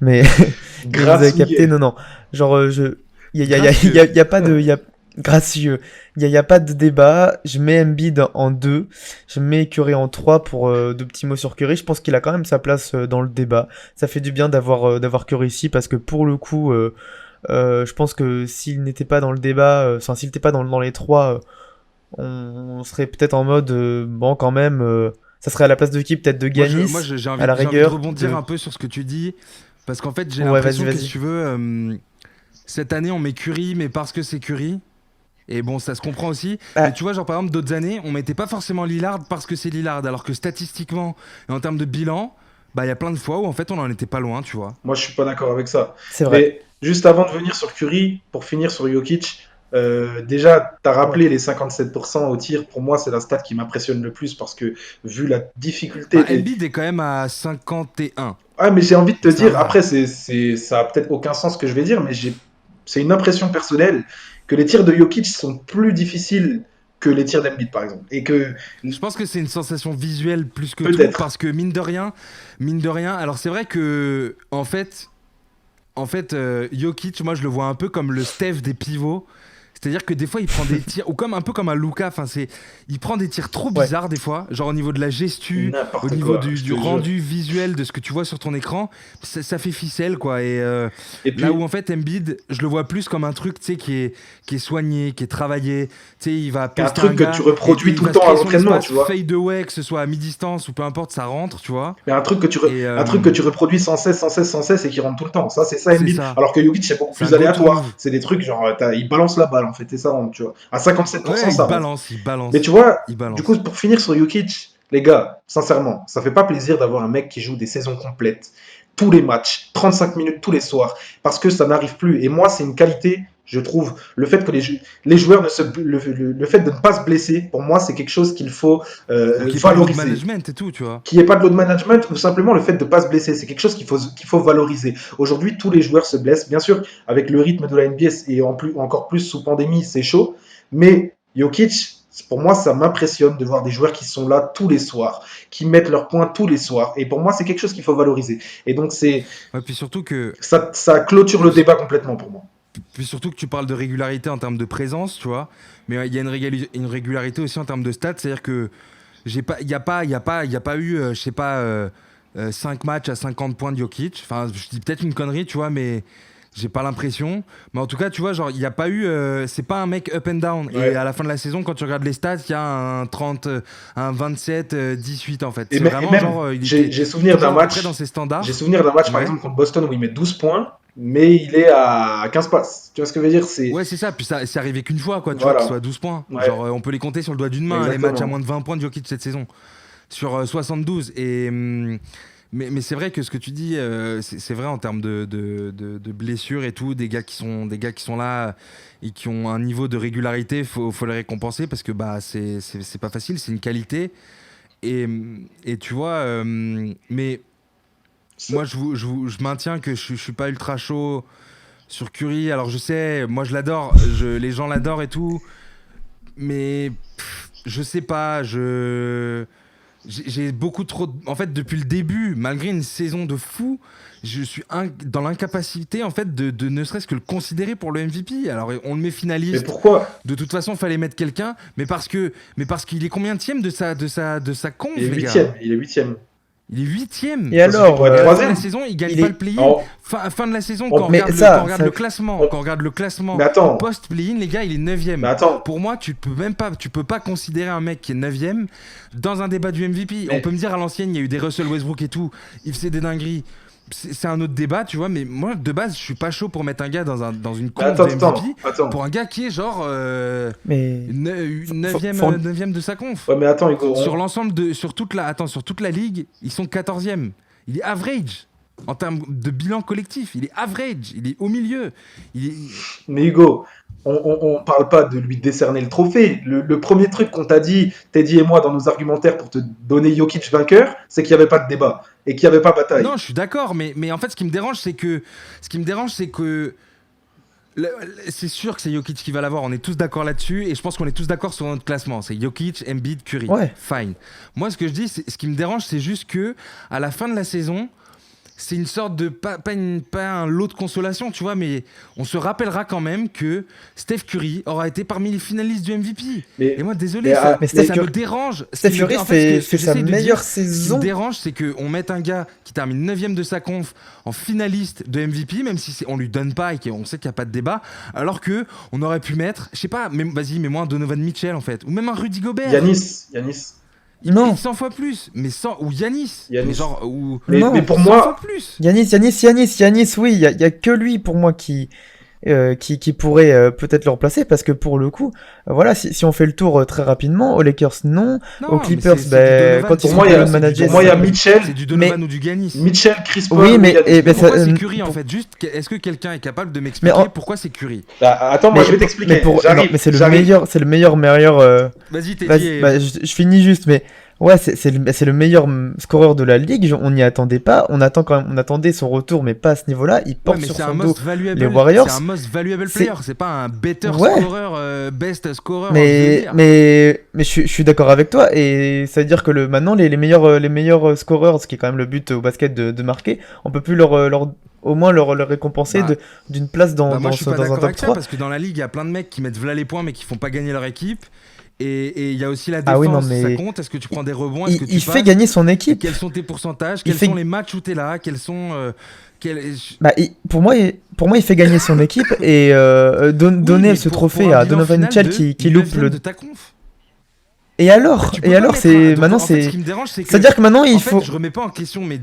mais, mais vous avez capté, Grassouillet. non, non. Genre, Gracieux. y a pas de. Gracieux. Y a pas de débat. Je mets Embiid en 2. Je mets Curry en 3 pour 2 petits mots sur Curry. Je pense qu'il a quand même sa place dans le débat. Ça fait du bien d'avoir Curry ici parce que pour le coup, je pense que s'il n'était pas dans le débat, enfin, s'il n'était pas dans les 3, on serait peut-être en mode, bon, quand même, ça serait à la place de qui? Peut-être de Moi, Giannis, j'ai à la envie de rigueur. rebondir un peu sur ce que tu dis. Parce qu'en fait, j'ai Ouais, l'impression vas-y, que, vas-y. si tu veux, cette année, on met Curry, mais parce que c'est Curry. Et bon, ça se comprend aussi. Ah, Mais tu vois, genre par exemple, d'autres années, on mettait pas forcément Lillard parce que c'est Lillard. Alors que statistiquement et en termes de bilan, bah il y a plein de fois où en fait on en était pas loin, tu vois. Moi, je suis pas d'accord avec ça. c'est vrai. Mais juste avant de venir sur Curry, pour finir sur Jokic, déjà, tu as Ouais. rappelé les 57% au tir. Pour moi, c'est la stat qui m'impressionne le plus parce que vu la difficulté Bah des. Embiid est quand même à 51. Ah, mais j'ai envie de te Ça dire, va. après, ça a peut-être aucun sens ce que je vais dire, mais c'est une impression personnelle que les tirs de Jokic sont plus difficiles que les tirs d'Embiid, par exemple. Et que Je pense que c'est une sensation visuelle plus que tout, peut-être. parce que mine de rien, alors c'est vrai que Jokic, moi je le vois un peu comme le Steph des pivots. C'est-à-dire que des fois il prend des tirs, ou comme un peu comme un Luka, il prend des tirs trop Ouais. bizarres des fois, genre au niveau de la gestu, N'importe au niveau quoi, je du te jure. rendu visuel de ce que tu vois sur ton écran, ça fait ficelle quoi. Et Et puis, là où en fait Embiid, je le vois plus comme un truc tu sais qui est soigné, qui est travaillé. Tu sais, il va un poster truc que gars, tu reproduis et tout il le va temps se à créer son l'entraînement, espace tu vois. fade away, que ce soit à mi-distance ou peu importe, ça rentre, tu vois. Mais un truc que tu, Et, un truc que tu reproduis sans cesse et qui rentre tout le temps. Ça, c'est ça, c'est Embiid. ça. Alors que Jokic, c'est beaucoup C'est un plus go-to aléatoire. move. C'est des trucs genre, il balance la balle, en fait, et ça rentre, tu vois. À 57%, Ouais, ça rentre. il balance, Mais tu vois, il balance. du coup, pour finir sur Jokic, les gars, sincèrement, ça fait pas plaisir d'avoir un mec qui joue des saisons complètes, tous les matchs, 35 minutes tous les soirs, parce que ça n'arrive plus. Et moi, c'est une qualité, je trouve, le fait que les joueurs le fait de ne pas se blesser, pour moi, c'est quelque chose qu'il faut Donc il y a pas de valoriser. management et tout, tu vois. Qu'il n'y ait pas de load management ou simplement le fait de ne pas se blesser. C'est quelque chose qu'il faut valoriser. Aujourd'hui, tous les joueurs se blessent. Bien sûr, avec le rythme de la NBA et encore plus sous pandémie, c'est chaud. Mais Jokic, pour moi, ça m'impressionne de voir des joueurs qui sont là tous les soirs, qui mettent leurs points tous les soirs. Et pour moi, c'est quelque chose qu'il faut valoriser. Et donc, Ouais, puis surtout que ça clôture le débat complètement pour moi. tu parles de régularité en termes de présence, tu vois. Mais il y a une régularité aussi en termes de stats, c'est-à-dire que il y a pas eu, je sais pas, 5 matchs à 50 points de Jokic. Enfin, je dis peut-être une connerie, tu vois, mais j'ai pas l'impression. Mais en tout cas, tu vois, genre, il y a pas eu, c'est pas un mec up and down. Ouais. Et à la fin de la saison, quand tu regardes les stats, il y a un 30, un 27, 18 en fait. Et C'est même, vraiment genre, j'ai souvenir d'un toujours à peu match. près dans ses standards. J'ai souvenir d'un match, par Ouais. exemple, contre Boston où il met 12 points, mais il est à 15 passes. Tu vois ce que je veux dire? Ouais, c'est ça. Puis ça, c'est arrivé qu'une fois, quoi. Tu Voilà. vois, qu'il soit à 12 points. Ouais. Genre, on peut les compter sur le doigt d'une main, les Exactement. matchs à moins de 20 points de Jokic cette saison. Sur 72. Mais c'est vrai que ce que tu dis, c'est vrai en termes de blessures et tout. Des gars qui sont là et qui ont un niveau de régularité, faut les récompenser parce que bah, c'est pas facile, c'est une qualité. Et tu vois, mais moi, je maintiens que je suis pas ultra chaud sur Curry. Alors je sais, moi je l'adore, les gens l'adorent et tout, mais je sais pas, j'ai beaucoup trop. En fait, depuis le début, malgré une saison de fou, je suis dans l'incapacité en fait de ne serait-ce que le considérer pour le MVP. Alors on le met Mais finaliste. pourquoi? De toute façon, fallait mettre quelqu'un, mais parce qu'il est combienième de sa conf, Il est les gars. huitième. Il est huitième. Il est 8ème. Et Ça suffit alors, pour être À la fin de troisième. la saison, il gagne il pas est- le play-in. Oh. Fin de la saison, Oh, quand on mais regarde, ça, quand on regarde ça- le classement, Oh. quand on regarde le classement Mais attends. post-play-in, les gars, il est 9ème. Mais attends. Pour moi, tu peux pas considérer un mec qui est 9ème dans un débat du MVP. Mais- On peut me dire à l'ancienne, il y a eu des Russell Westbrook et tout, il faisait des dingueries. C'est un autre débat, tu vois, mais moi, de base, je suis pas chaud pour mettre un gars dans une Mais conf attends, de attends, MVP attends. pour un gars qui est genre mais 9ème faut- de sa conf. Ouais, mais attends, Hugo. Sur toute la ligue, ils sont 14e. Il est average en termes de bilan collectif. Il est average. Il est au milieu. Mais Hugo, on parle pas de lui décerner le trophée. Le premier truc qu'on t'a dit, Teddy et moi, dans nos argumentaires pour te donner Jokic vainqueur, c'est qu'il n'y avait pas de débat et qu'il n'y avait pas bataille. Non, je suis d'accord, mais en fait, ce qui me dérange, c'est que c'est sûr que c'est Jokic qui va l'avoir. On est tous d'accord là-dessus, et je pense qu'on est tous d'accord sur notre classement. C'est Jokic, Embiid, Curry. Ouais. Fine. Moi, ce que je dis, ce qui me dérange, c'est juste que à la fin de la saison, c'est une sorte de pas un lot de consolation, tu vois, mais on se rappellera quand même que Steph Curry aura été parmi les finalistes du MVP. Mais, Et moi, désolé, mais, ça, mais Steph ça Curry- me dérange. Steph Ce qui me Curry dé- en fait, ce fait que sa j'essaie de meilleure dire, Ce qui saison. me dérange, c'est qu'on mette un gars qui termine 9ème de sa conf en finaliste de MVP, même si on lui donne pas et qu'on sait qu'il n'y a pas de débat, alors que on aurait pu mettre, je sais pas, vas-y, mets-moi un Donovan Mitchell en fait, ou même un Rudy Gobert. Yanis. Il Non. mérite 100 fois plus, mais ou Yanis. Yanis. Mais genre, ou Non. Mais pour 100 moi, fois plus. Yanis, oui, il y a que lui pour moi qui pourrait peut-être le remplacer parce que pour le coup, voilà, si on fait le tour très rapidement, aux Lakers non, Non, aux mais Clippers, c'est du ben, Donovan. quand Pour ils moi, sont il y a- pas managés, pour moi, il y a c'est- Mitchell, C'est du Donovan ou du Giannis. Mitchell, Chris Paul. Oui, ou mais- Yanis. et- mais Pourquoi ça- c'est Curry en pour- fait? Juste, est-ce que quelqu'un est capable de m'expliquer Mais en- pourquoi c'est Curry? Bah, attends, moi mais- je vais t'expliquer. mais J'arrive, non, mais c'est le j'arrive. meilleur. Vas-y, t'es Vas-y, bah, je finis juste, mais Ouais, c'est le meilleur scoreur de la ligue. On n'y attendait pas. On attendait son retour, mais pas à ce niveau-là. Il Ouais, porte mais sur c'est un son dos most valuable. les Warriors. C'est un most valuable C'est- player. C'est pas un better Ouais. scorer, best scorer. je veux Mais, dire. mais je suis d'accord avec toi. Et ça veut dire que maintenant, les meilleurs scoreurs, ce qui est quand même le but au basket de marquer, on peut plus au moins leur récompenser Bah, d'une place Bah, moi, je suis pas dans un d'accord top avec ça 3. parce que dans la ligue, il y a plein de mecs qui mettent v'là les points mais qui font pas gagner leur équipe. Et il y a aussi la défense. Ah oui, non, Ça mais compte. Est-ce que tu prends des rebonds? Est-ce que tu il fait passes? gagner son Et équipe. quels sont tes pourcentages? Il Quels fait- sont les matchs où t'es là? Quels sont. Bah, pour moi, il fait gagner son équipe et Oui, donner mais ce pour trophée un à bilan Donovan final Mitchell de qui loupe 9e le. de ta conf. Et alors, Tu peux pas mettre c'est donc, maintenant en fait, ce c'est. qui me dérange, c'est que. C'est-à-dire que maintenant En il fait, faut. je remets pas en question, mais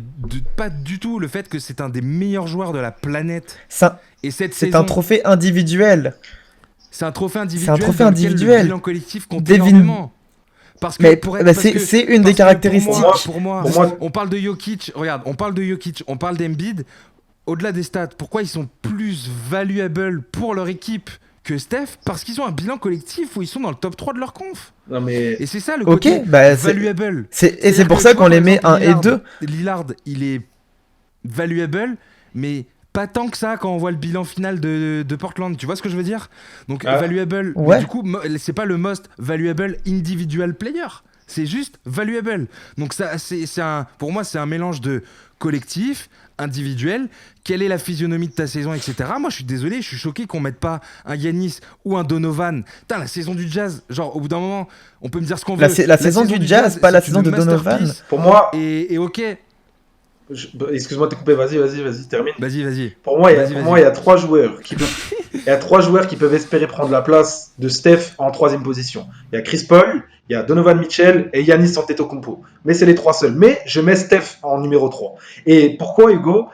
pas du tout le fait que c'est un des meilleurs joueurs de la planète. Ça, Et cette c'est saison, un trophée individuel. c'est un trophée individuel. trophée dans lequel individuel. Le bilan collectif compte Devin- énormément. Parce que Mais pour être, bah, parce que- c'est une des parce que caractéristiques. Pour moi, Pour moi- on parle de Jokic. Regarde, on parle de Jokic, on parle d'Embiid. Au-delà des stats, pourquoi ils sont plus valuables pour leur équipe que Steph? Parce qu'ils ont un bilan collectif où ils sont dans le top 3 de leur conf. Non, mais Et c'est ça le Ok, côté bah, c'est valuable. et c'est C'est-à-dire pour que ça tu vois, qu'on les par met exemple, 1 et 2. Lillard, il est valuable, mais pas tant que ça quand on voit le bilan final de Portland. Tu vois ce que je veux dire? Donc Ah. valuable, mais Ouais. du coup, c'est pas le most valuable individual player. C'est juste valuable. Donc ça, pour moi, c'est un mélange de collectif, individuel. Quelle est la physionomie de ta saison, etc. Moi, je suis désolé, je suis choqué qu'on mette pas un Giannis ou un Donovan. Putain, la saison du Jazz, genre au bout d'un moment, on peut me dire ce qu'on veut. La saison du Jazz, pas la c'est saison une de Donovan. masterpiece. pour moi, Et ok, excuse-moi de te couper, vas-y, termine. vas-y. Pour moi, Vas-y. il y a trois joueurs qui peuvent, il y a trois joueurs qui peuvent espérer prendre la place de Steph en troisième position. Il y a Chris Paul, il y a Donovan Mitchell et Giannis Antetokounmpo. Mais c'est les trois seuls. Mais je mets Steph en numéro 3. Et pourquoi, Hugo?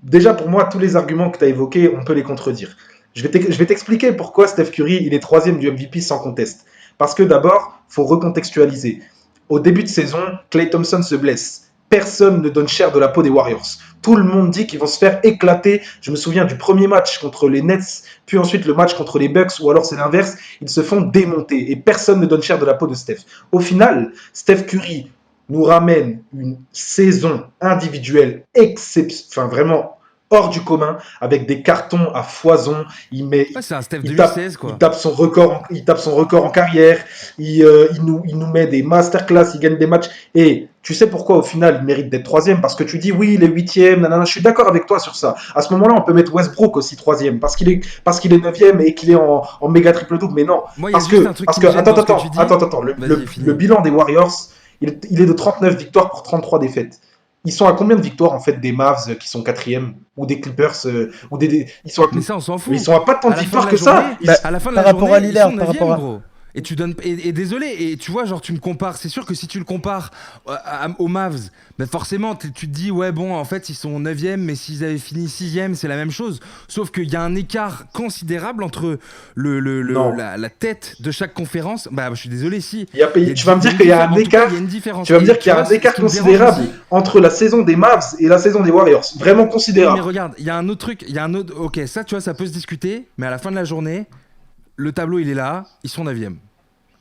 Déjà, pour moi, tous les arguments que tu as évoqués, on peut les contredire. Je vais t'expliquer pourquoi Steph Curry, il est troisième du MVP sans conteste. Parce que d'abord, il faut recontextualiser. Au début de saison, Klay Thompson se blesse. Personne ne donne cher de la peau des Warriors. Tout le monde dit qu'ils vont se faire éclater. Je me souviens du premier match contre les Nets, puis ensuite le match contre les Bucks, ou alors c'est l'inverse. Ils se font démonter et personne ne donne cher de la peau de Steph. Au final, Steph Curry nous ramène une saison individuelle vraiment hors du commun, avec des cartons à foison. Ouais, c'est un Steph il 2016, quoi. il tape son record en carrière. Il nous met des masterclass. Il gagne des matchs. Et tu sais pourquoi au final il mérite d'être troisième? Parce que tu dis oui, il est huitième. Nanana. Je suis d'accord avec toi sur ça. À ce moment-là, on peut mettre Westbrook aussi troisième parce qu'il est neuvième et qu'il est en méga triple double. Mais non, Moi, il y a parce juste que un truc qui me gêne dans ce que tu dis. attends. Vas-y, finis. Le bilan des Warriors, il est de 39 victoires pour 33 défaites. Ils sont à combien de victoires en fait des Mavs qui sont quatrième ou des Clippers ils sont à, Mais ça, on s'en fout. ils sont à pas tant À de la victoires fin que de la ça. journée, Bah, à la fin de par la rapport journée, à Lillard, ils sont par 9e, rapport à- gros. Et tu donnes et désolé, et tu vois, genre tu me compares, c'est sûr que si tu le compares aux Mavs, ben forcément tu te dis ouais bon, en fait ils sont 9e, mais s'ils avaient fini 6e, c'est la même chose. Sauf qu'il y a un écart considérable entre Non. la tête de chaque conférence. Bah je suis désolé, si. Tu vas me dire qu'il y a un En tout cas, écart. il y a une différence. Tu vas me Et dire qu'il y a vois, un écart ce qui me dérange considérable aussi- entre la saison des Mavs et la saison des Warriors. Vraiment Mais considérable. regarde, il y a un autre truc, ok, ça tu vois, ça peut se discuter, mais à la fin de la journée, le tableau il est là, ils sont 9e.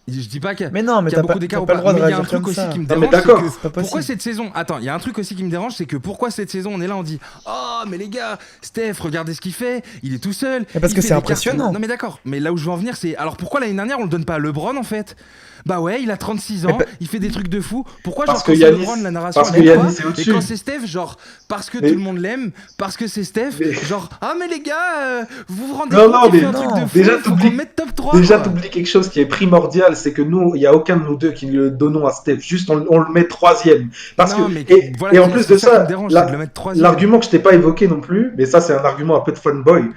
Je dis pas qu'il y a, Mais non, mais qu'il y a t'as beaucoup pas d'écart ou le pas, droit de mais il y a un réagir truc comme aussi ça. qui me Non, mais dérange, d'accord. c'est C'est pas que pourquoi possible. cette saison, attends, il y a un truc aussi qui me dérange, c'est que pourquoi cette saison on est là, on dit oh mais les gars, Steph, regardez ce qu'il fait, il est tout seul. Mais parce il que fait c'est des impressionnant. cartons. Non mais d'accord, mais là où je veux en venir, c'est alors pourquoi l'année dernière on le donne pas à LeBron en fait? Bah ouais, il a 36 ans, bah- il fait des trucs de fou. Pourquoi Parce genre que quand c'est Giannis- LeBron la narration parce elle que est Giannis quoi? est au-dessus. Et quand c'est Steph, genre parce que Mais- tout le monde l'aime, parce que c'est Steph, Mais- genre ah mais les gars, vous vous rendez Non, compte non, il fait mais un truc non. de fou, Déjà, il faut t'oublies- qu'on mette top 3. Déjà, quoi. t'oublies quelque chose qui est primordial, c'est que nous, il n'y a aucun de nous deux qui le donnons à Steph. Juste, on le met troisième. Parce Non, que, mais et, voilà, et en c'est plus de ça qui ça, me dérange, c'est de le mettre troisième. l'argument que je t'ai pas évoqué non plus, mais ça, c'est un argument un peu de fanboy.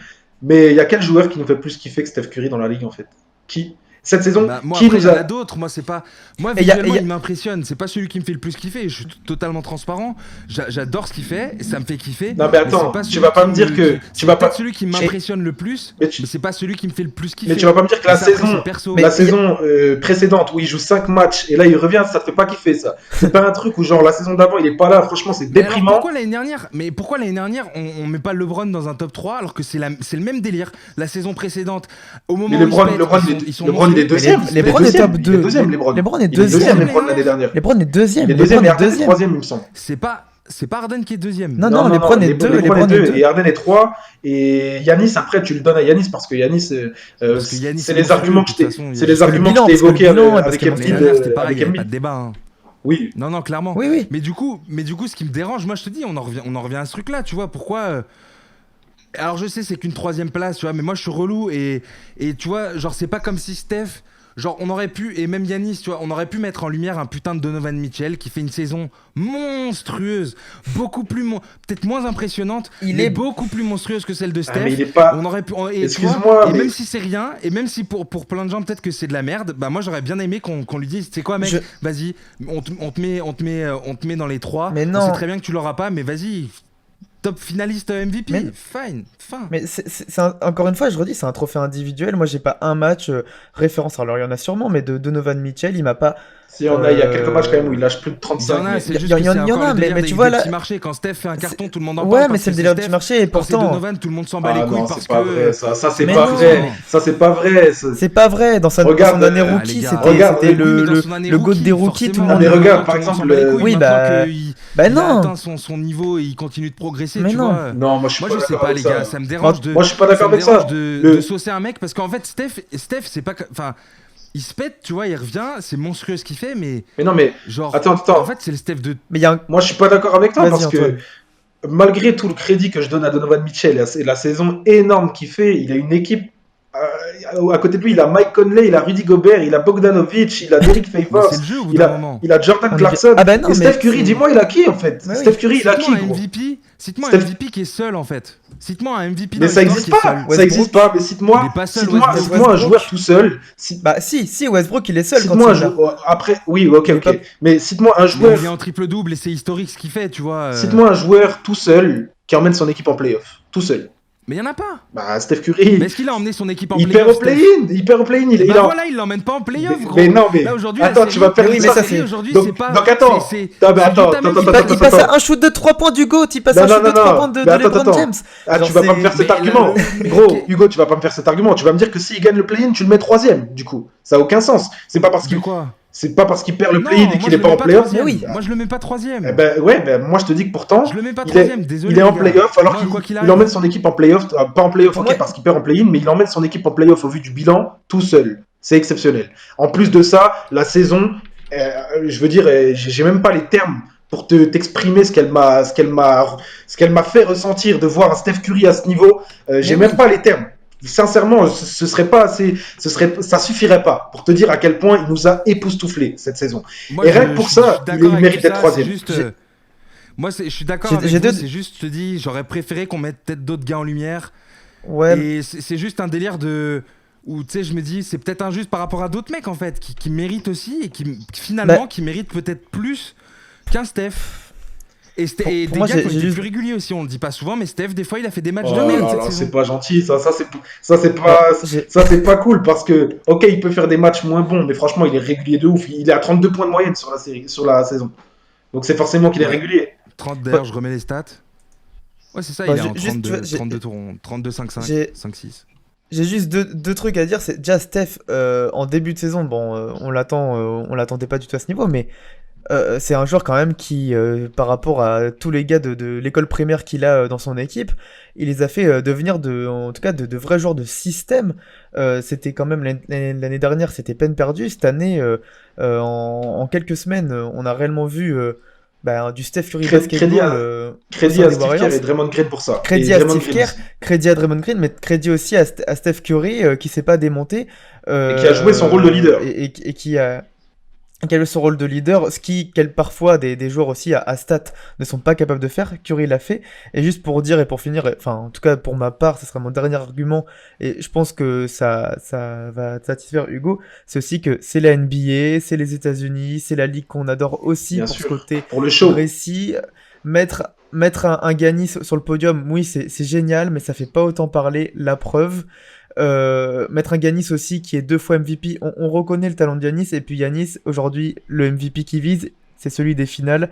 Mais il y a quel joueur qui nous fait plus kiffer que Steph Curry dans la ligue, en fait? Qui? Cette saison, Bah, moi, qui après, il nous y en a. a d'autres. Moi, c'est pas. Moi, Et y a- visuellement, et y a- il m'impressionne. C'est pas celui qui me fait le plus kiffer. Je suis totalement transparent. J'adore ce qu'il fait. Et ça me fait kiffer. Non, mais attends, c'est tu celui vas pas qui me dire que- c'est tu vas peut-être pas- celui qui m'impressionne le plus. Mais Mais, tu- c'est pas celui qui me fait le plus kiffer. Mais tu vas pas me dire que la Mais ça, après, saison, c'est perso. Mais la il y a- saison précédente où il joue 5 matchs et là il revient, ça te fait pas kiffer ça. C'est pas un truc où genre la saison d'avant il est pas là, franchement c'est Mais alors, déprimant. pourquoi l'année dernière on met pas LeBron dans un top 3 alors que c'est le même délire la saison précédente au moment Mais où LeBron, ils se pètent, LeBron, ils sont LeBron, il est deuxième. LeBron Il est top 2. deuxième, LeBron. LeBron est Il est deuxième, deuxième. LeBron, l'année dernière. LeBron est deuxième. Il est deuxième et LeBron est Harden est deuxième. troisième, il me semble. C'est pas Harden qui est deuxième. Non, LeBron est 2. LeBron est 2 et Harden est 3. Et Yanis, après, tu le donnes à Yanis parce que Yanis, Parce que Yanis, c'est les arguments que je t'ai Parce que le bilan, évoqués parce avec que le L'année bilan, dernière, c'était pareil, avec il n'y avait pas Embiid. de débat. Hein. Oui. Non, clairement. Oui. Mais du coup, ce qui me dérange, moi je te dis, on en revient à ce truc-là, tu vois, pourquoi alors je sais, c'est qu'une 3ème place, tu vois, mais moi je suis relou et tu vois, genre c'est pas comme si Steph, genre on aurait pu, et même Yanis, tu vois, on aurait pu mettre en lumière un putain de Donovan Mitchell qui fait une saison monstrueuse, beaucoup plus, peut-être moins impressionnante, mais beaucoup plus monstrueuse que celle de Steph. Mais il est pas... On aurait pu, Excuse-moi, et mais... même si c'est rien, et même si pour plein de gens peut-être que c'est de la merde, bah moi j'aurais bien aimé qu'on lui dise, c'est quoi mec, vas-y, on te met dans les 3, mais non. on sait très bien que tu l'auras pas, mais vas-y, top finaliste MVP, mais... fine. Mais encore une fois, je redis, c'est un trophée individuel. Moi, j'ai pas un match référence. Alors, il y en a sûrement, mais de Donovan Mitchell, il m'a pas. Si, il y a quelques matchs quand même où il lâche plus de 35. Il y en a, mais tu vois là. Petit marché. Quand Steph fait un carton, tout le monde en parle. Ouais, mais c'est le délire du petit marché et pourtant. Quand c'est Donovan, tout le monde s'en bat les couilles parce c'est pas que. Vrai, ça c'est pas vrai. Ça c'est pas vrai. C'est pas vrai. Dans son année rookie, c'était le goût des rookies, tout le monde. Mais regarde, par exemple, oui, bah non. Il a atteint son niveau et il continue de progresser, tu vois. Non, moi je sais pas les gars, ça me dérange de. Moi je suis pas d'accord avec ça. De saucer un mec parce qu'en fait Steph, c'est pas, enfin. Il se pète, tu vois, il revient, c'est monstrueux ce qu'il fait, mais non, mais genre, attends. En fait, c'est le Steph de. Moi, je suis pas d'accord avec toi parce que malgré tout le crédit que je donne à Donovan Mitchell et la saison énorme qu'il fait, il a une équipe. À côté de lui, il a Mike Conley, il a Rudy Gobert, il a Bogdanovic, il a Derek Favors, il a Jordan Clarkson. Et Steph Curry, dis-moi, il a qui en fait? Steph Curry, il a qui? Cite-moi un MVP qui est seul en fait. Cite-moi un MVP. Mais ça existe pas. Ça existe pas. Mais cite-moi un joueur tout seul. Bah si, Westbrook il est seul. Cite-moi un joueur. Après, oui, ok. Mais cite-moi un joueur. Il est en triple double et c'est historique ce qu'il fait, tu vois. Cite-moi un joueur tout seul qui emmène son équipe en playoff. Tout seul. Mais il y en a pas. Bah Steph Curry. Mais est-ce qu'il a emmené son équipe en playoff? Il perd au play-in. Voilà, il l'emmène pas en playoff, gros. Mais non, mais là aujourd'hui, attends, tu vas perdre ça. Aujourd'hui, c'est pas. Donc attends. Il passe à un shoot de 3 points d'Hugo. Il passe à un shoot de 3 points de LeBron James. Tu vas pas me faire cet argument. Gros, Hugo, tu vas pas me faire cet argument. Tu vas me dire que s'il gagne le play-in, tu le mets 3ème. Du coup, ça a aucun sens. C'est pas parce qu'il. C'est pas parce qu'il perd le play-in et qu'il est pas en play-off. Mais oui. Moi je le mets pas 3ème. Moi je te dis que pourtant. Je le mets pas 3ème, désolé. Il est en play-off alors qu'il emmène son équipe en play-off. Pas en play-off, ok, parce qu'il perd en play-in, mais il emmène son équipe en play-off au vu du bilan tout seul. C'est exceptionnel. En plus de ça, la saison, je veux dire, j'ai même pas les termes pour t'exprimer ce qu'elle m'a fait ressentir de voir un Steph Curry à ce niveau. J'ai même pas les termes. Sincèrement, ce serait pas assez, ça suffirait pas pour te dire à quel point il nous a époustouflés cette saison. Moi, et rien que pour ça, il mérite d'être 3ème. Moi, je suis d'accord avec vous, c'est juste, je te dis, j'aurais préféré qu'on mette peut-être d'autres gars en lumière. Ouais. Et c'est juste un délire de... Où, tu sais, je me dis, c'est peut-être injuste par rapport à d'autres mecs, en fait, qui méritent aussi et qui, finalement, qui méritent peut-être plus qu'un Steph. Et des gars qui ont été plus réguliers aussi, on le dit pas souvent, mais Steph, des fois, il a fait des matchs de merde cette saison. C'est pas gentil, ça c'est pas cool parce que, ok, il peut faire des matchs moins bons, mais franchement, il est régulier de ouf. Il est à 32 points de moyenne sur la saison. Donc c'est forcément qu'il est régulier. 30 d'ailleurs, je remets les stats. Ouais, c'est ça, il est en 32, 5, 6. J'ai juste deux trucs à dire. C'est déjà Steph en début de saison. Bon, on l'attendait pas du tout à ce niveau, mais c'est un joueur quand même qui, par rapport à tous les gars de l'école primaire qu'il a dans son équipe, il les a fait devenir en tout cas de vrais joueurs de système. C'était quand même l'année dernière, c'était peine perdue. Cette année, en quelques semaines, on a réellement vu du Steph Curry basketball. Crédit à Steve Kerr et Draymond Green pour ça. Crédit à Steve Kerr, crédit à Draymond Green, mais crédit aussi à Steph Curry qui s'est pas démonté. Et qui a joué son rôle de leader. Et qui a joué son rôle de leader, ce qui parfois des joueurs aussi à stats ne sont pas capables de faire. Curry l'a fait. Et juste pour dire et pour finir, enfin en tout cas pour ma part, ce sera mon dernier argument, et je pense que ça va satisfaire Hugo, c'est aussi que c'est la NBA, c'est les États-Unis, c'est la ligue qu'on adore aussi. Bien pour sûr, ce côté pour le show. Récit. Mettre un Giannis sur le podium, oui c'est génial, mais ça fait pas autant parler. La preuve. Mettre un Giannis aussi qui est 2 fois MVP, on reconnaît le talent de Giannis, et puis Giannis aujourd'hui le MVP qu'il vise c'est celui des finales.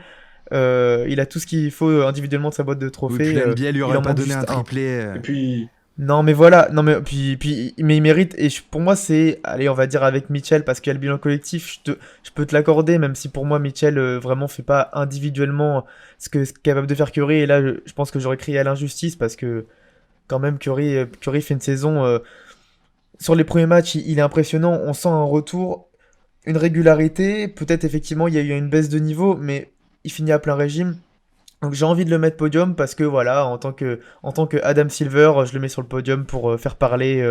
Il a tout ce qu'il faut individuellement de sa boîte de trophées. Oui, l'NBA lui aurait pas donné un triplé. Et puis Non, mais voilà, non, mais mais il mérite, et pour moi, c'est, allez, on va dire avec Mitchell, parce qu'il y a le bilan collectif, je peux te l'accorder, même si pour moi, Mitchell vraiment fait pas individuellement ce qu'est capable de faire Curry, et là, je pense que j'aurais crié à l'injustice, parce que quand même, Curry fait une saison, sur les premiers matchs, il est impressionnant, on sent un retour, une régularité, peut-être effectivement, il y a eu une baisse de niveau, mais il finit à plein régime. Donc j'ai envie de le mettre podium parce que voilà, en tant que Adam Silver, je le mets sur le podium pour faire parler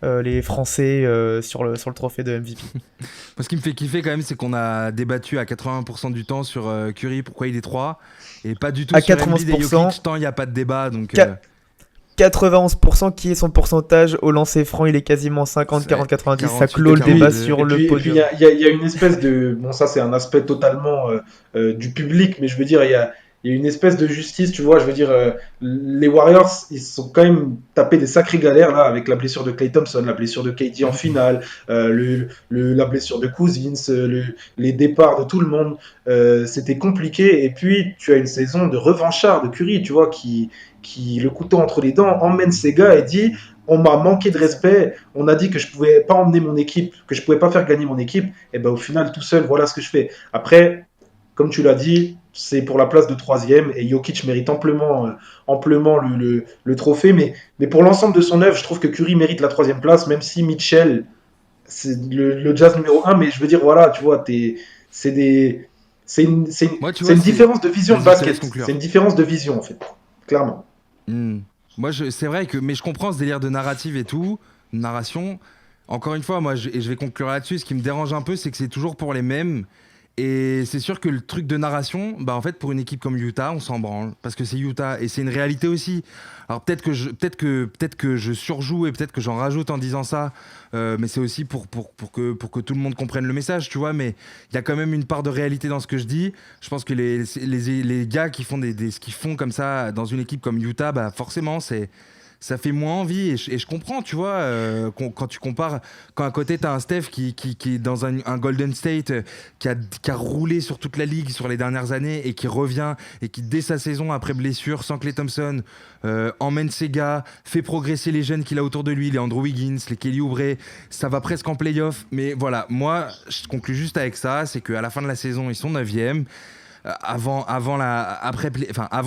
les Français sur le trophée de MVP. Moi, ce qui me fait kiffer quand même, c'est qu'on a débattu à 80% du temps sur Curry, pourquoi il est 3, et pas du tout À sur Embiid et 91%, Jokic, tant il n'y a pas de débat. Donc, qua- 91% qui est son pourcentage au lancer franc, il est quasiment 50, 40, 90, ça 48 clôt et le débat 42. sur le Et puis podium. il y a une espèce de. Bon, ça, c'est un aspect totalement du public, mais je veux dire, il y a une espèce de justice, tu vois. Je veux dire, les Warriors, ils sont quand même tapés des sacrées galères, là, avec la blessure de Klay Thompson, la blessure de KD en finale, la blessure de Cousins, les départs de tout le monde. C'était compliqué. Et puis, tu as une saison de revanchard de Curry, tu vois, qui le couteau entre les dents, emmène ses gars et dit on m'a manqué de respect, on a dit que je pouvais pas emmener mon équipe, que je pouvais pas faire gagner mon équipe, et ben au final tout seul voilà ce que je fais. Après, comme tu l'as dit, c'est pour la place de troisième et Jokic mérite amplement le trophée, mais pour l'ensemble de son œuvre, je trouve que Curry mérite la troisième place, même si Mitchell c'est le Jazz numéro un, mais je veux dire voilà, tu vois, c'est des moi, tu c'est vois, une c'est. différence de vision de Vas-y, je te laisse basket. conclure. C'est une différence de vision, en fait. Clairement. Hmm. Moi, c'est vrai que. Mais je comprends ce délire de narrative et tout, narration. Encore une fois, moi, et je vais conclure là-dessus, ce qui me dérange un peu, c'est que c'est toujours pour les mêmes. Et c'est sûr que le truc de narration, bah en fait pour une équipe comme Utah, on s'en branle parce que c'est Utah et c'est une réalité aussi. Alors peut-être que je surjoue et peut-être que j'en rajoute en disant ça, mais c'est aussi pour que tout le monde comprenne le message, tu vois. Mais il y a quand même une part de réalité dans ce que je dis. Je pense que les gars qui font ce qu'ils font comme ça dans une équipe comme Utah, bah forcément ça fait moins envie et je comprends, tu vois, quand tu compares, quand à côté t'as un Steph qui est dans un Golden State qui a roulé sur toute la ligue sur les dernières années et qui revient et qui dès sa saison après blessure sans Klay Thompson emmène ses gars, fait progresser les jeunes qu'il a autour de lui, les Andrew Wiggins, les Kelly Oubre, ça va presque en playoff, mais voilà, moi je conclue juste avec ça, c'est qu'à la fin de la saison ils sont 9e. Avant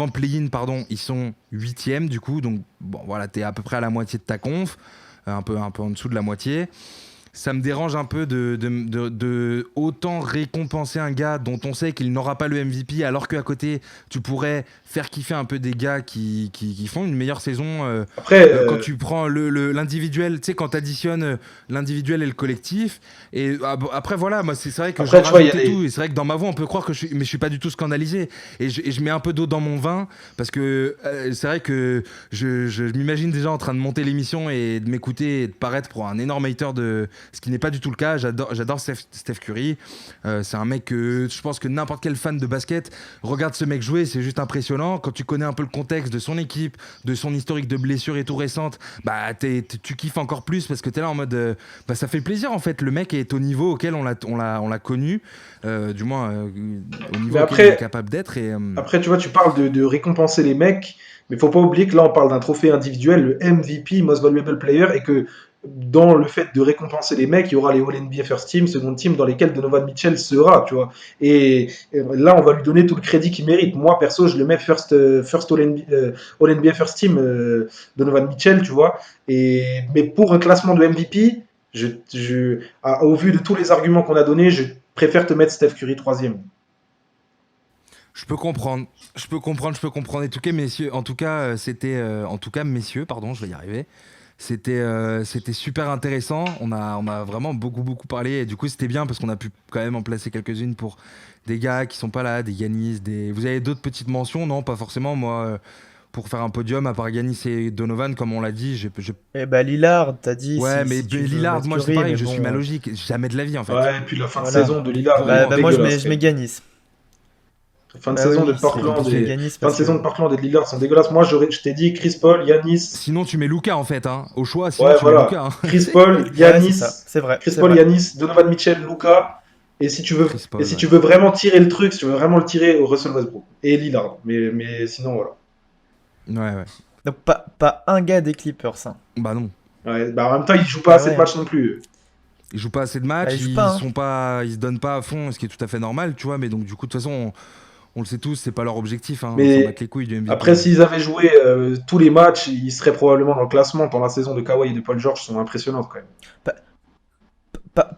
play-in, pardon, ils sont 8e du coup, donc bon voilà, t'es à peu près à la moitié de ta conf, un peu en dessous de la moitié. Ça me dérange un peu de autant récompenser un gars dont on sait qu'il n'aura pas le MVP, alors qu'à côté, tu pourrais faire kiffer un peu des gars qui font une meilleure saison. Après, Quand tu prends l'individuel, tu sais, quand tu additionnes l'individuel et le collectif. Et après, voilà, moi, c'est vrai que après, je tu vois, il y rajoute a et des. tout. Et c'est vrai que dans ma voix, on peut croire que mais je suis pas du tout scandalisé. Et je mets un peu d'eau dans mon vin, parce que c'est vrai que je m'imagine déjà en train de monter l'émission et de m'écouter et de paraître pour un énorme hater de ce qui n'est pas du tout le cas. J'adore Steph Curry. C'est un mec que je pense que n'importe quel fan de basket regarde ce mec jouer, c'est juste impressionnant. Quand tu connais un peu le contexte de son équipe, de son historique de blessures et tout récente, bah tu kiffes encore plus parce que t'es là en mode bah ça fait plaisir en fait. Le mec est au niveau auquel on l'a connu, du moins au niveau Mais auquel il est après, capable d'être. après, tu vois, tu parles de récompenser les mecs, mais faut pas oublier que là, on parle d'un trophée individuel, le MVP, Most Valuable Player, et que dans le fait de récompenser les mecs, il y aura les All-NBA First Team, Second Team, dans lesquels Donovan Mitchell sera, tu vois. Et là, on va lui donner tout le crédit qu'il mérite. Moi, perso, je le mets first All-NBA First Team, Donovan Mitchell, tu vois. Mais pour un classement de MVP, au vu de tous les arguments qu'on a donnés, je préfère te mettre Steph Curry troisième. Je peux comprendre, En tout cas, messieurs, en tout cas, messieurs, pardon, je vais y arriver. C'était super intéressant. On a vraiment beaucoup parlé. Et du coup, c'était bien parce qu'on a pu quand même en placer quelques-unes pour des gars qui sont pas là, des Yanis, des. Vous avez d'autres petites mentions? Non, pas forcément. Moi, pour faire un podium, à part Yanis et Donovan, comme on l'a dit, Eh bah Lillard, t'as dit ouais, mais si tu veux Lillard, mettre moi c'est Curry, pareil, mais je suis bon, ma logique. Jamais de la vie en fait. Ouais, et puis la fin de voilà. saison de Lillard, Vraiment Bah moi dégueulasse. je mets Giannis. Fin de Bah oui, saison de oui, c'est Portland je mets et Giannis fin de parce saison de que Portland et de Lillard sont dégueulasses. Moi, je t'ai dit Chris Paul, Yanis. Sinon, tu mets Luka en fait, hein. Au choix, sinon Ouais, tu mets voilà. Luka. Hein. Chris Paul, ouais, Yanis, c'est ça, c'est vrai, Chris c'est Paul, vrai. Yanis, Donovan Mitchell, Luka. Chris Et Paul, si ouais. tu veux vraiment tirer le truc, si tu veux vraiment le tirer au Russell Westbrook et Lillard. Mais sinon voilà. Ouais, ouais. Donc pas un gars des Clippers. Hein. Bah non. Ouais, bah, en même temps, ils jouent pas Ah assez de ouais. matchs non plus. Ils jouent pas assez de matchs, Bah, ils jouent ils pas, hein. sont pas, ils se donnent pas à fond, ce qui est tout à fait normal, tu vois. Mais donc du coup, de toute façon, on le sait tous, c'est pas leur objectif. Hein, ils s'en Mais battent les couilles du MVP. après, s'ils avaient joué tous les matchs, ils seraient probablement dans le classement. Tant la saison de Kawhi et de Paul George sont impressionnantes quand même.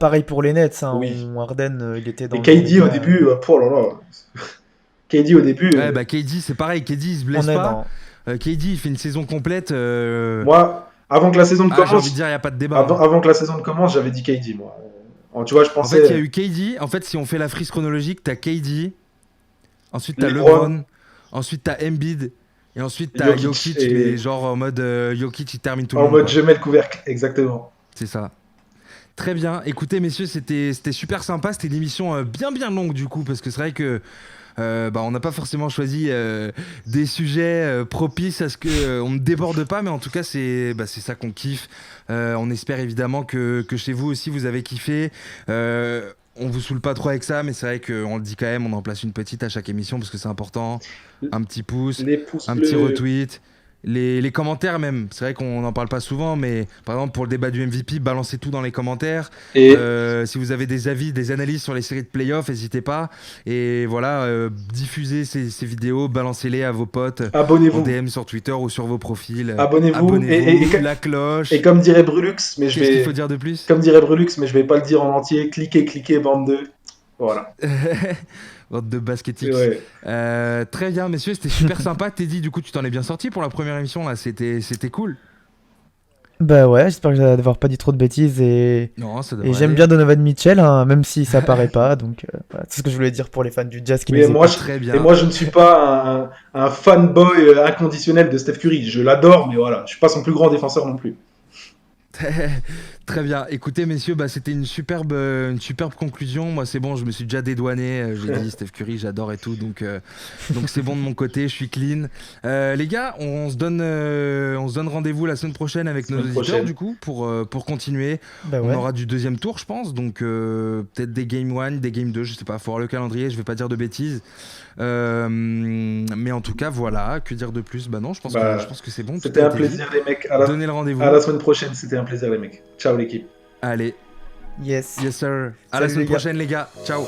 Pareil pour les Nets. Hein. Oui. Harden, il était Et dans KD au les début, oh là là. KD au début, Ouais, bah KD, c'est pareil, KD il se blesse On est pas. dans. KD il fait une saison complète. moi, avant que la saison J'ai envie commence, de dire, il n'y a pas de débat. Hein. avant que la saison commence, j'avais dit KD, moi. Tu vois, je En fait, il y a pensais eu KD. En fait, si on fait la frise chronologique, t'as KD. Ensuite, t'as LeBron. LeBron. Ensuite, t'as Embiid. Et ensuite, t'as Jokic Jokic, et- mais genre en mode Jokic, il termine tout le en monde. mode Quoi. je mets le couvercle, exactement. C'est ça. Très bien. Écoutez, messieurs, c'était super sympa. C'était une émission bien longue, du coup, parce que c'est vrai que. On n'a pas forcément choisi des sujets propices à ce que on ne déborde pas, mais en tout cas c'est ça qu'on kiffe. On espère évidemment que chez vous aussi vous avez kiffé. On vous saoule pas trop avec ça, mais c'est vrai qu'on le dit quand même, on en place une petite à chaque émission parce que c'est important. Un petit pouce, Les pouces un bleus. petit retweet. Les commentaires même, c'est vrai qu'on n'en parle pas souvent, mais par exemple pour le débat du MVP, balancez tout dans les commentaires. Et Si vous avez des avis, des analyses sur les séries de playoffs, n'hésitez pas. Et voilà, diffusez ces vidéos, balancez-les à vos potes en abonnez-vous. DM sur Twitter ou sur vos profils. Abonnez-vous. La cloche. Et comme dirait Brulux, mais je Qu'est-ce qu'il vais. faut dire de plus Comme dirait Brulux, mais je vais pas le dire en entier. Cliquez, bande de. Voilà. Bande de basketix. Ouais. Très bien, messieurs, c'était super sympa. Teddy, du coup, tu t'en es bien sorti pour la première émission là. C'était cool. Bah ouais, j'espère que j'allais devoir pas dit trop de bêtises et. Non, ça devrait Et j'aime aller. bien Donovan Mitchell, hein, même si ça paraît pas. Donc, voilà, c'est ce que je voulais dire pour les fans du Jazz qui Oui, nous et moi, écoutent. Très bien. Et moi, je ne suis pas un fanboy inconditionnel de Steph Curry. Je l'adore, mais voilà, je suis pas son plus grand défenseur non plus. Très bien. Écoutez, messieurs, c'était une superbe conclusion. Moi, c'est bon, je me suis déjà dédouané. J'ai dit Steph Curry, j'adore et tout. Donc c'est bon de mon côté, je suis clean. Les gars, on se donne rendez-vous la semaine prochaine avec nos Semaine auditeurs, prochaine. du coup, pour continuer. Bah On ouais. aura du deuxième tour, je pense. Donc peut-être des Game 1, des Game 2, je sais pas. Faut voir le calendrier, je vais pas dire de bêtises. Mais en tout cas, voilà. Que dire de plus? Bah non, je pense que c'est bon. tout C'était a un été plaisir, les mecs. dit. Donnez le rendez-vous. À la semaine prochaine, c'était un plaisir, les mecs. Ciao, l'équipe. Allez, Yes. yes sir. À Salut, la semaine les gars. prochaine, les gars. Ciao.